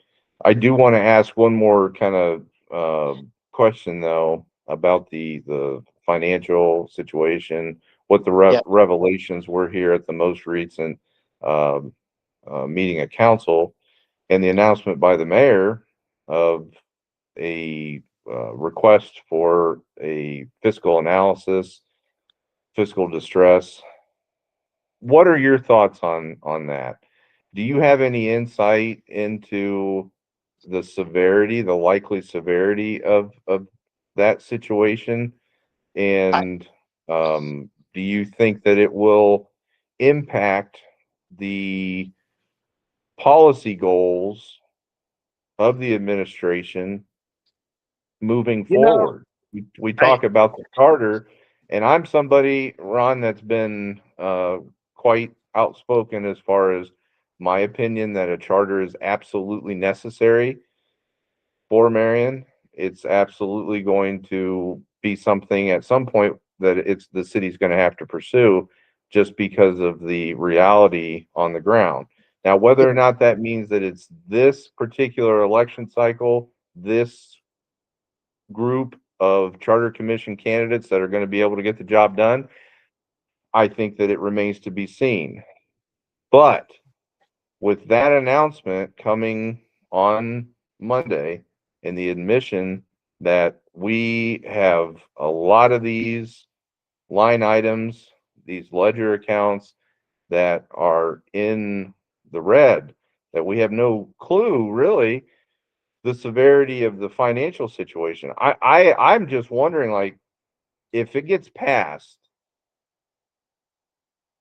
I do want to ask one more kind of question though about the financial situation, what the Yeah. revelations were here at the most recent um meeting of council, and the announcement by the mayor of a request for a fiscal analysis, fiscal distress. What are your thoughts on that? Do you have any insight into the severity, the likely severity of that situation? I, And do you think that it will impact the policy goals of the administration moving you know, forward? We I, talk about the charter, and I'm somebody, Ron, that's been quite outspoken as far as my opinion that a charter is absolutely necessary for Marion. It's absolutely going to be something at some point that it's the city's going to have to pursue just because of the reality on the ground. Now, whether or not that means that it's this particular election cycle, this group of charter commission candidates that are going to be able to get the job done, I think that it remains to be seen. But with that announcement coming on Monday and the admission that we have a lot of these line items, these ledger accounts that are in the red, that we have no clue really the severity of the financial situation. I'm just wondering, like, if it gets passed,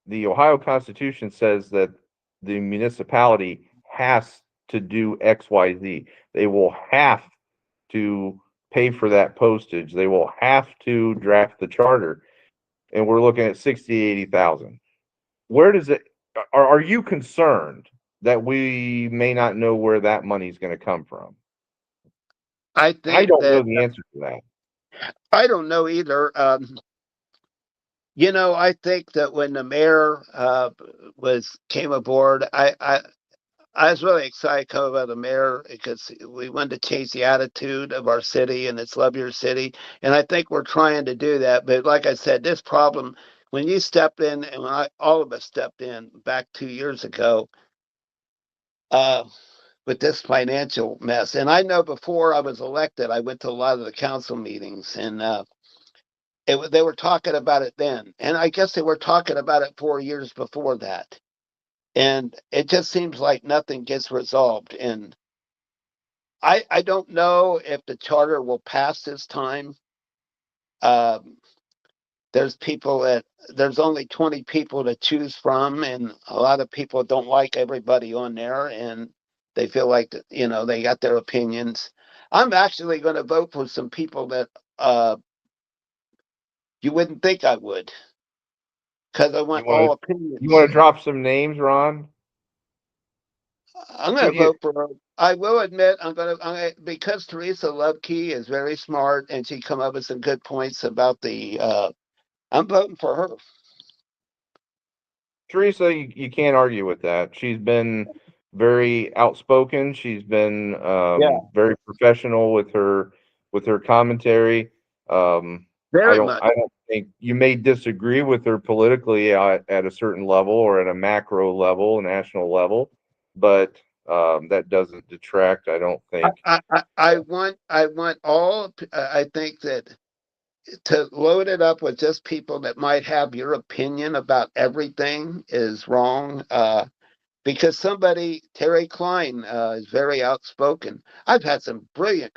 the Ohio Constitution says that the municipality has to do XYZ. They will have to pay for that postage. They will have to draft the charter. And we're looking at 60, 80,000. Where does it, are you concerned that we may not know where that money is going to come from? I I think don't know that the answer to that. I don't know either. You know, I think that when the mayor was came aboard, I was really excited to come about the mayor because we wanted to change the attitude of our city and it's love your city. And I think we're trying to do that. But like I said, this problem, when you stepped in and when all of us stepped in back 2 years ago uh, with this financial mess, and I know before I was elected, I went to a lot of the council meetings and they were talking about it then. And I guess they were talking about it 4 years before that. And it just seems like nothing gets resolved. And I don't know if the charter will pass this time. Um, there's people that there's only 20 people to choose from, and a lot of people don't like everybody on there, and they feel like that, you know, they got their opinions. I'm actually going to vote for some people that you wouldn't think I would, because I You want want all to you want opinions. to drop some names, Ron? I'm going So to vote for her. I will admit, because Teresa Lubke is very smart and she come up with some good points about the. I'm voting for her. Teresa, you can't argue with that. She's been very outspoken. She's been Yeah, very professional with her commentary. very much. I don't think you may disagree with her politically at a certain level or at a macro level, a national level, but that doesn't detract. I don't think. I want all. I think that to load it up with just people that might have your opinion about everything is wrong. Because somebody, Terry Klein, is very outspoken. I've had some brilliant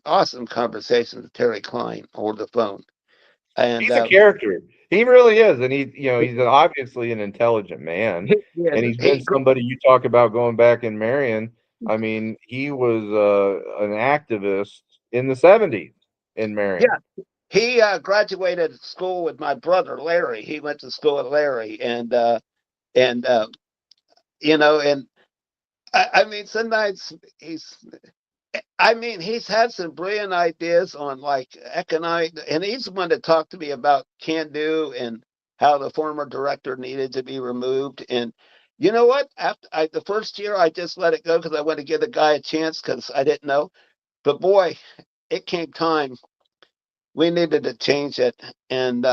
awesome conversations with Terry Klein over the phone. And He's a character. He really is, and he's obviously an intelligent man, yes, and he's been somebody you talk about going back and marrying. I mean, he was an activist in the '70s in yeah, Marion. he graduated school with my brother Larry. He went to school with Larry, and and I mean, sometimes he's had some brilliant ideas on like economic, and he's the one that talked to me about Can Do and how the former director needed to be removed. And you know what? After the first year, I just let it go because I wanted to give the guy a chance because I didn't know. But boy, it came time. We needed to change it, and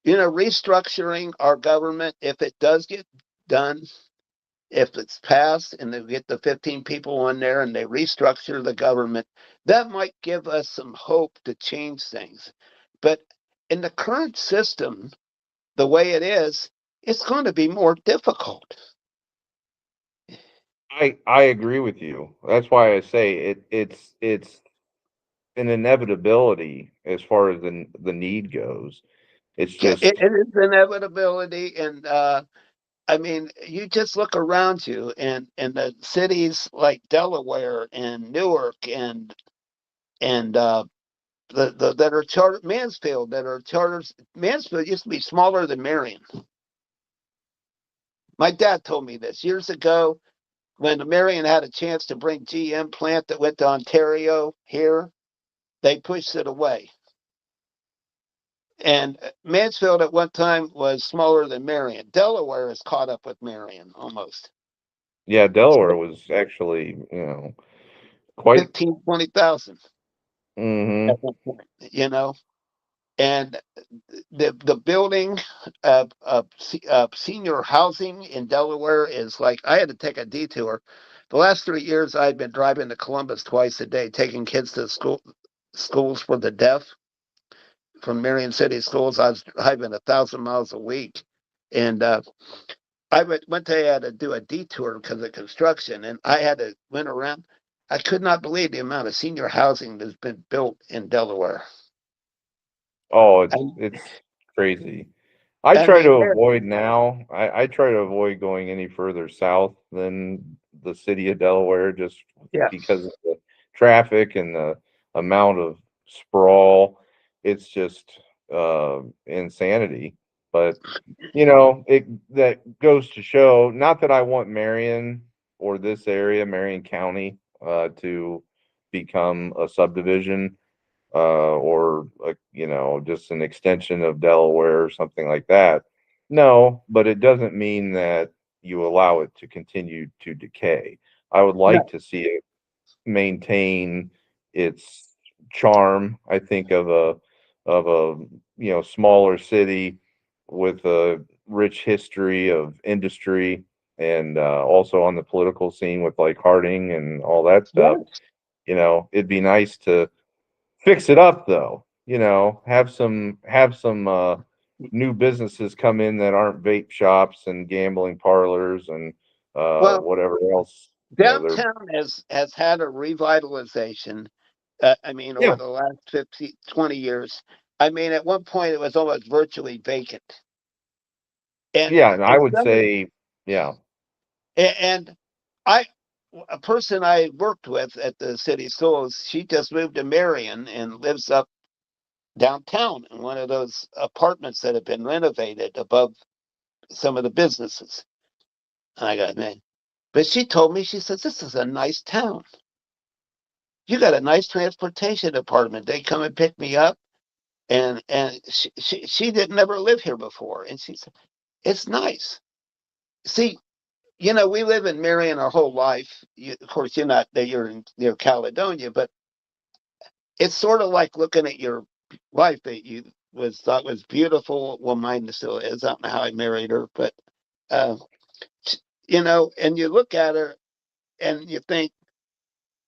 restructuring our government if it does get done, if it's passed and they get the 15 people on there and they restructure the government, that might give us some hope to change things. But in the current system, the way it is, it's going to be more difficult. I agree with you. That's why I say it's an inevitability as far as the need goes. It's Yeah, just it is inevitability. And I mean, you just look around you and the cities like Delaware and Newark and that are charter Mansfield that are charters. Mansfield used to be smaller than Marion. My dad told me this years ago when Marion had a chance to bring GM plant that went to Ontario here. They pushed it away. And Mansfield at one time was smaller than Marion. Delaware has caught up with Marion almost. yeah, Delaware So was actually quite. 15, 20,000 at Hmm. one point. And the building of senior housing in Delaware is like I had to take a detour. The last 3 years, I'd been driving to Columbus twice a day, taking kids to schools for the deaf from Marion City schools. I was driving 1,000 miles a week, and I went there. I had to do a detour because of construction, and I had to went around. I could not believe the amount of senior housing that's been built in Delaware. Oh, I, it's crazy. I I try to mean, avoid now. I try to avoid going any further south than the city of Delaware just yeah. because of the traffic and the amount of sprawl. It's just insanity. But it that goes to show, not that I want Marion or this area, Marion County, to become a subdivision or just an extension of Delaware or something like that. No, but it doesn't mean that you allow it to continue to decay. I would like No. to see it maintain its charm. I think of a smaller city with a rich history of industry and also on the political scene with like Harding and all that stuff. Yes. It'd be nice to fix it up though. Have some new businesses come in that aren't vape shops and gambling parlors and Well, whatever else. They're downtown has had a revitalization. I mean, over yeah, the last 50, 20 years. I mean, at one point it was almost virtually vacant. And yeah, and I for would some, say yeah. and I, a person I worked with at the city schools, she just moved to Marion and lives up downtown in one of those apartments that have been renovated above some of the businesses. And I got, man. But she told me, she says, this is a nice town. You got a nice transportation department. They come and pick me up. And she didn't never live here before. And she said, it's nice. See, we live in Marion our whole life. Of course, you're not there. You're in near Caledonia, but it's sort of like looking at your wife that you thought was beautiful. Well, mine still is. I don't know how I married her, but uh, and you look at her and you think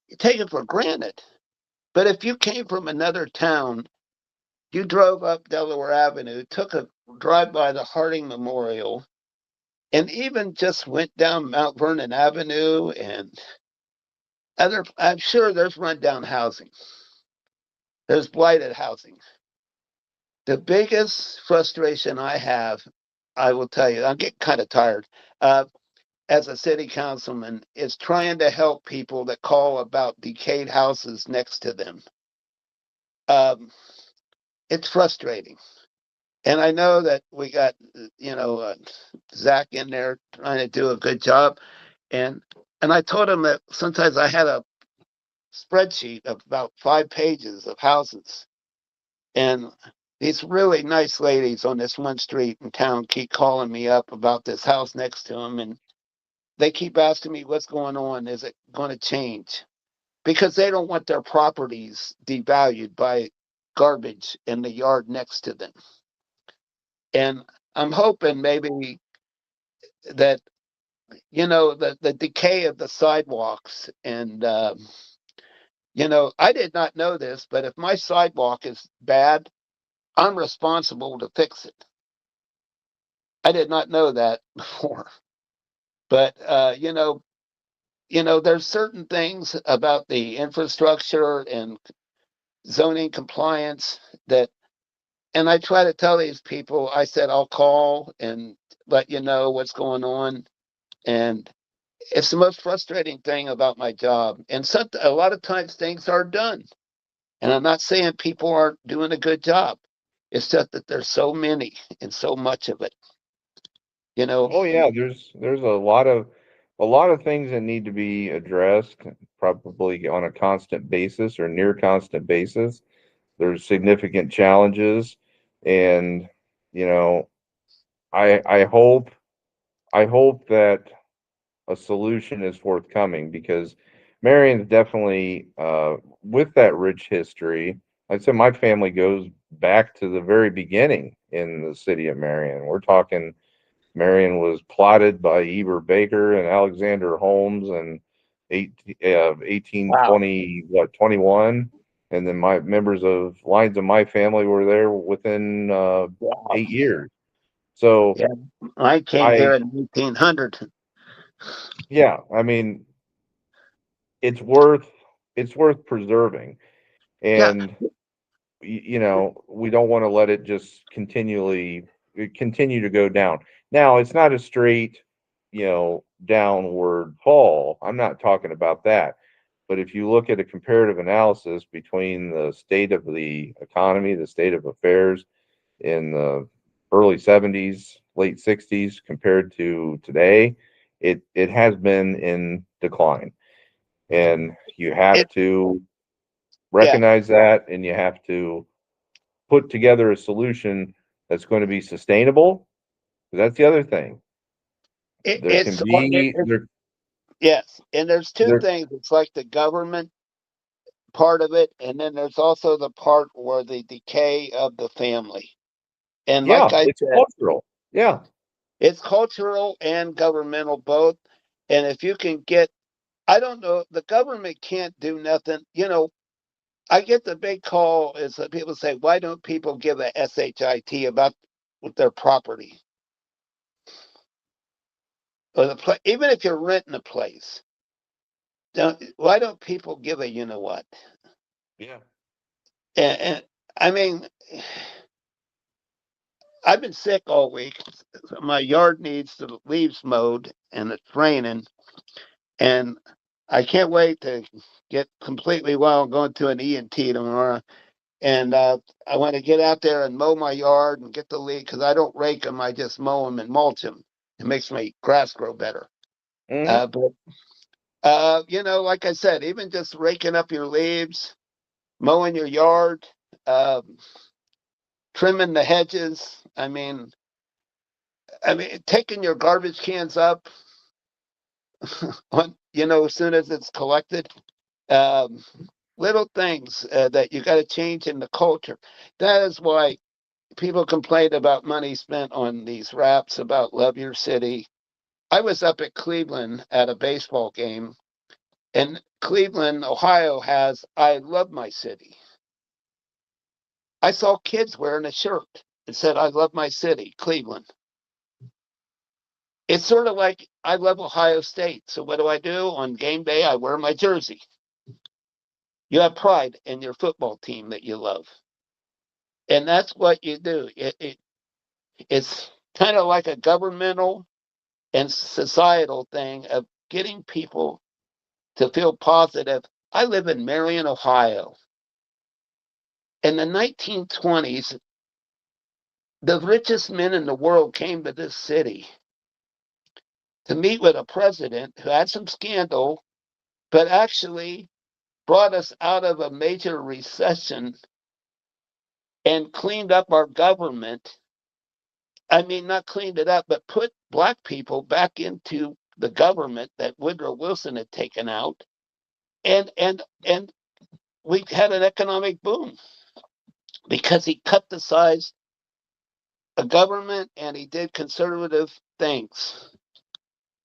you take it for granted. But if you came from another town, you drove up Delaware Avenue, took a drive by the Harding Memorial, and even just went down Mount Vernon Avenue and I'm sure there's rundown housing. There's blighted housing. The biggest frustration I have, I will tell you, I'm getting kind of tired, as a city councilman, is trying to help people that call about decayed houses next to them. Um, it's frustrating. And I know that we got, Zach in there trying to do a good job. And I told him that sometimes I had a spreadsheet of about 5 pages of houses. And these really nice ladies on this one street in town keep calling me up about this house next to them. And they keep asking me what's going on. Is it going to change? Because they don't want their properties devalued by garbage in the yard next to them. And I'm hoping maybe that, the decay of the sidewalks and, I did not know this, but if my sidewalk is bad, I'm responsible to fix it. I did not know that before. But there's certain things about the infrastructure and zoning compliance that, and I try to tell these people, I said I'll call and let you know what's going on. And it's the most frustrating thing about my job. And a lot of times things are done. And I'm not saying people aren't doing a good job. It's just that there's so many and so much of it. You know, Oh yeah, there's a lot of things that need to be addressed, probably on a constant basis or near constant basis. There's significant challenges, and you know, I hope that a solution is forthcoming because Marion's definitely with that rich history. Like I said, my family goes back to the very beginning in the city of Marion. We're talking Marion was plotted by Eber Baker and Alexander Holmes in 1820, what, 21. And then my members of lines of my family were there within wow. 8 years. So Yeah, I came I, here in 1800. yeah, I mean, it's worth preserving, Yeah, and we don't want to let it just continue to go down. Now it's not a straight downward fall. I'm not talking about that. But if you look at a comparative analysis between the state of the economy, the state of affairs in the early 70s, late 60s compared to today, it has been in decline. And you have it. to Yeah, recognize that, and you have to put together a solution that's going to be sustainable. That's the other thing. it, There can it's be there yes. And there's two there things. It's like the government part of it, and then there's also the part where the decay of the family. And like yeah, I it's said, cultural. Yeah. it's cultural and governmental both. And if you can get, I don't know, the government can't do nothing. I get the big call is that people say, why don't people give a SHIT about with their property or even if you're renting a place? Why don't people give a what? Yeah. And I mean, I've been sick all week. My yard needs the leaves mowed, and it's raining, and I can't wait to get completely well. I'm going to an ENT tomorrow, and I want to get out there and mow my yard and get the leaves because I don't rake them. I just mow them and mulch them. It makes my grass grow better. Mhm. But like I said, even just raking up your leaves, mowing your yard, um, trimming the hedges. Taking your garbage cans up as soon as it's collected. Um, Little things that you got to change in the culture. That is why people complain about money spent on these raps about love your city. I was up at Cleveland at a baseball game, and Cleveland, Ohio has I love my city. I saw kids wearing a shirt that said I love my city, Cleveland. It's sort of like I love Ohio State. So what do? On game day, I wear my jersey. You have pride in your football team that you love. And that's what you do. It's kind of like a governmental and societal thing of getting people to feel positive. I live in Marion, Ohio. In the 1920s, the richest men in the world came to this city to meet with a president who had some scandal, but actually brought us out of a major recession and cleaned up our government. I mean, not cleaned it up, but put black people back into the government that Woodrow Wilson had taken out. And we had an economic boom because he cut the size of government and he did conservative things.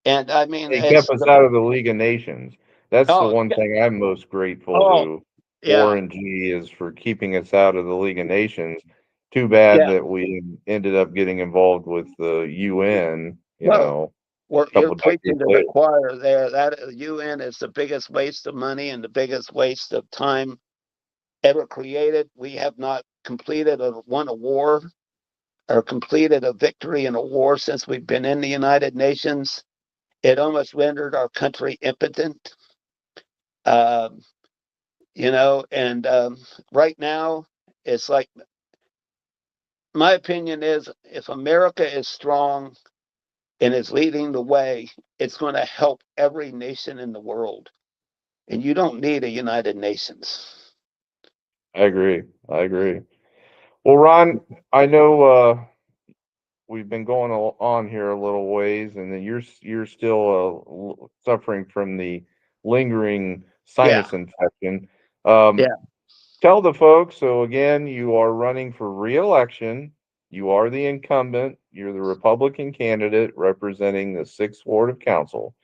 And I mean, They kept us out of the League of Nations. That's the oh, one thing I'm most grateful oh, to yeah, Warren G is for keeping us out of the League of Nations. Too bad yeah. that we ended up getting involved with the UN, Well, a you're couple preaching decades to the later. choir there. That UN is the biggest waste of money and the biggest waste of time ever created. We have not won a war or completed a victory in a war since we've been in the United Nations. It almost rendered our country impotent. Um, and right now, it's like my opinion is if America is strong and is leading the way, it's going to help every nation in the world. And you don't need a United Nations. I agree. I agree. Well, Ron, I know we've been going on here a little ways, and then you're still suffering from the lingering Yeah, sinus infection. Um, yeah. Tell the folks. So again, you are running for re-election. You are the incumbent. You're the Republican candidate representing the Sixth Ward of Council.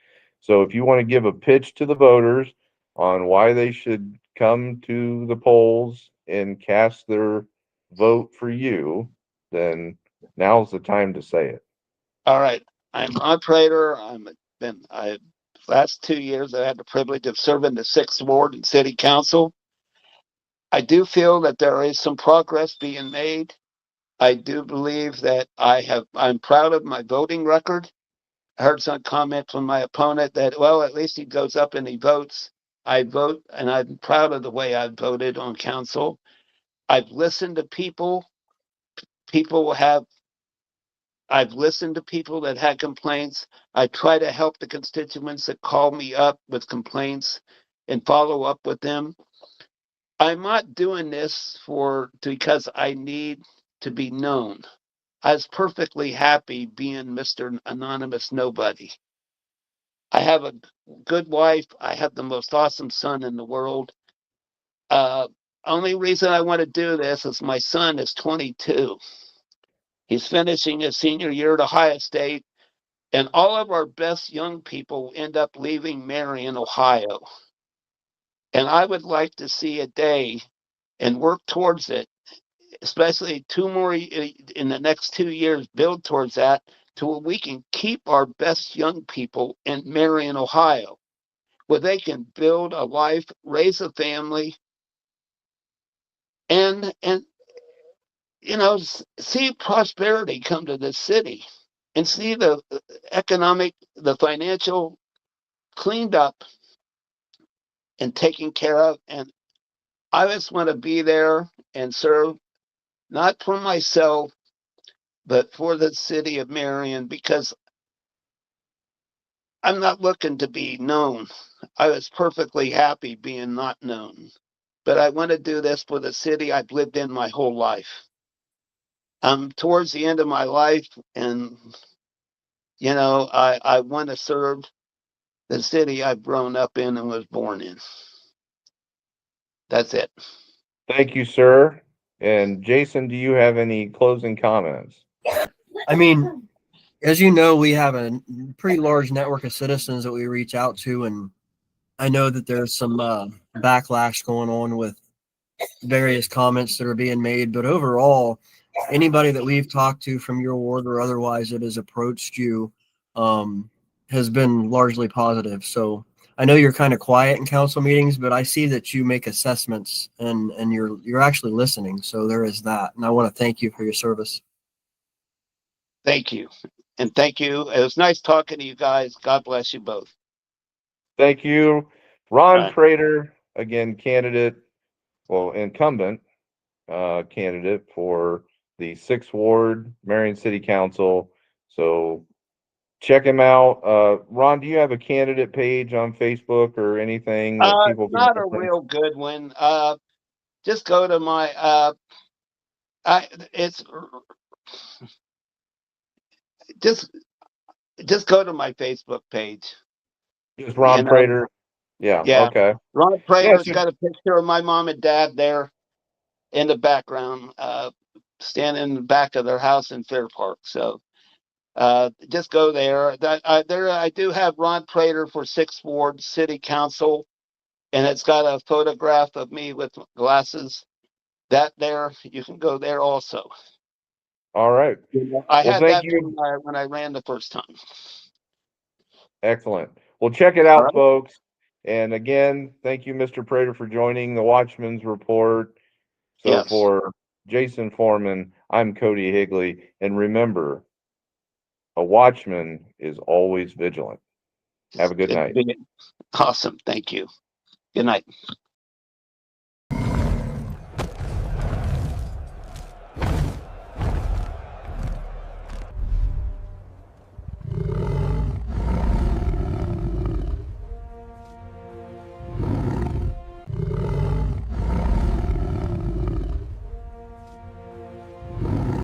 So if you want to give a pitch to the voters on why they should come to the polls and cast their vote for you, then now's the time to say it. All right. I'm Ron Prater. I last 2 years I had the privilege of serving the Sixth Ward and City Council. I do feel that there is some progress being made. I do believe that I'm proud of my voting record. I heard some comment from my opponent that, well, at least he goes up and he votes. I vote, and I'm proud of the way I voted on council. I've listened to people. People have, I've listened to people that had complaints. I try to help the constituents that call me up with complaints and follow up with them. I'm not doing this because I need to be known. I was perfectly happy being Mr. Anonymous Nobody. I have a good wife. I have the most awesome son in the world. Uh, Only reason I want to do this is my son is 22. He's finishing his senior year at Ohio State, and all of our best young people end up leaving Marion, Ohio. And I would like to see a day and work towards it, especially two more in the next 2 years, build towards that to where we can keep our best young people in Marion, Ohio, where they can build a life, raise a family, and see prosperity come to this city and see the financial cleaned up and taken care of. And I just want to be there and serve, not for myself, but for the city of Marion, because I'm not looking to be known. I was perfectly happy being not known. But I want to do this for the city I've lived in my whole life. I'm towards the end of my life, and I want to serve the city I've grown up in and was born in. That's it. Thank you, sir. And Jason, do you have any closing comments? I mean, as you know, we have a pretty large network of citizens that we reach out to, and I know that there's some backlash going on with various comments that are being made, but overall, anybody that we've talked to from your ward or otherwise that has approached you has been largely positive. So I know you're kind of quiet in council meetings, but I see that you make assessments and you're actually listening. So there is that, and I want to thank you for your service. Thank you. And thank you. It was nice talking to you guys. God bless you both. Thank you. Ron Right. Prater, again, incumbent candidate for the 6th Ward, Marion City Council. So check him out. Ron, do you have a candidate page on Facebook or anything that people can Not a reference? real good one. Just go to my it's just go to my Facebook page. Just You Ron know, Prater? Yeah, yeah. okay. Ron Yeah, Prater's got a picture of my mom and dad there in the background, standing in the back of their house in Fair Park. So just go there. I do have Ron Prater for 6th Ward City Council, and it's got a photograph of me with glasses. That there, you can go there also. all right. I Well, had thank that you. when I ran the first time. Excellent. Well, check it All out, right. folks. And again, thank you, Mr. Prater, for joining the Watchman's Report. So Yes. for Jason Foreman, I'm Cody Higley. And remember, a watchman is always vigilant. Have a good It'd night. be awesome. Thank you. Good night.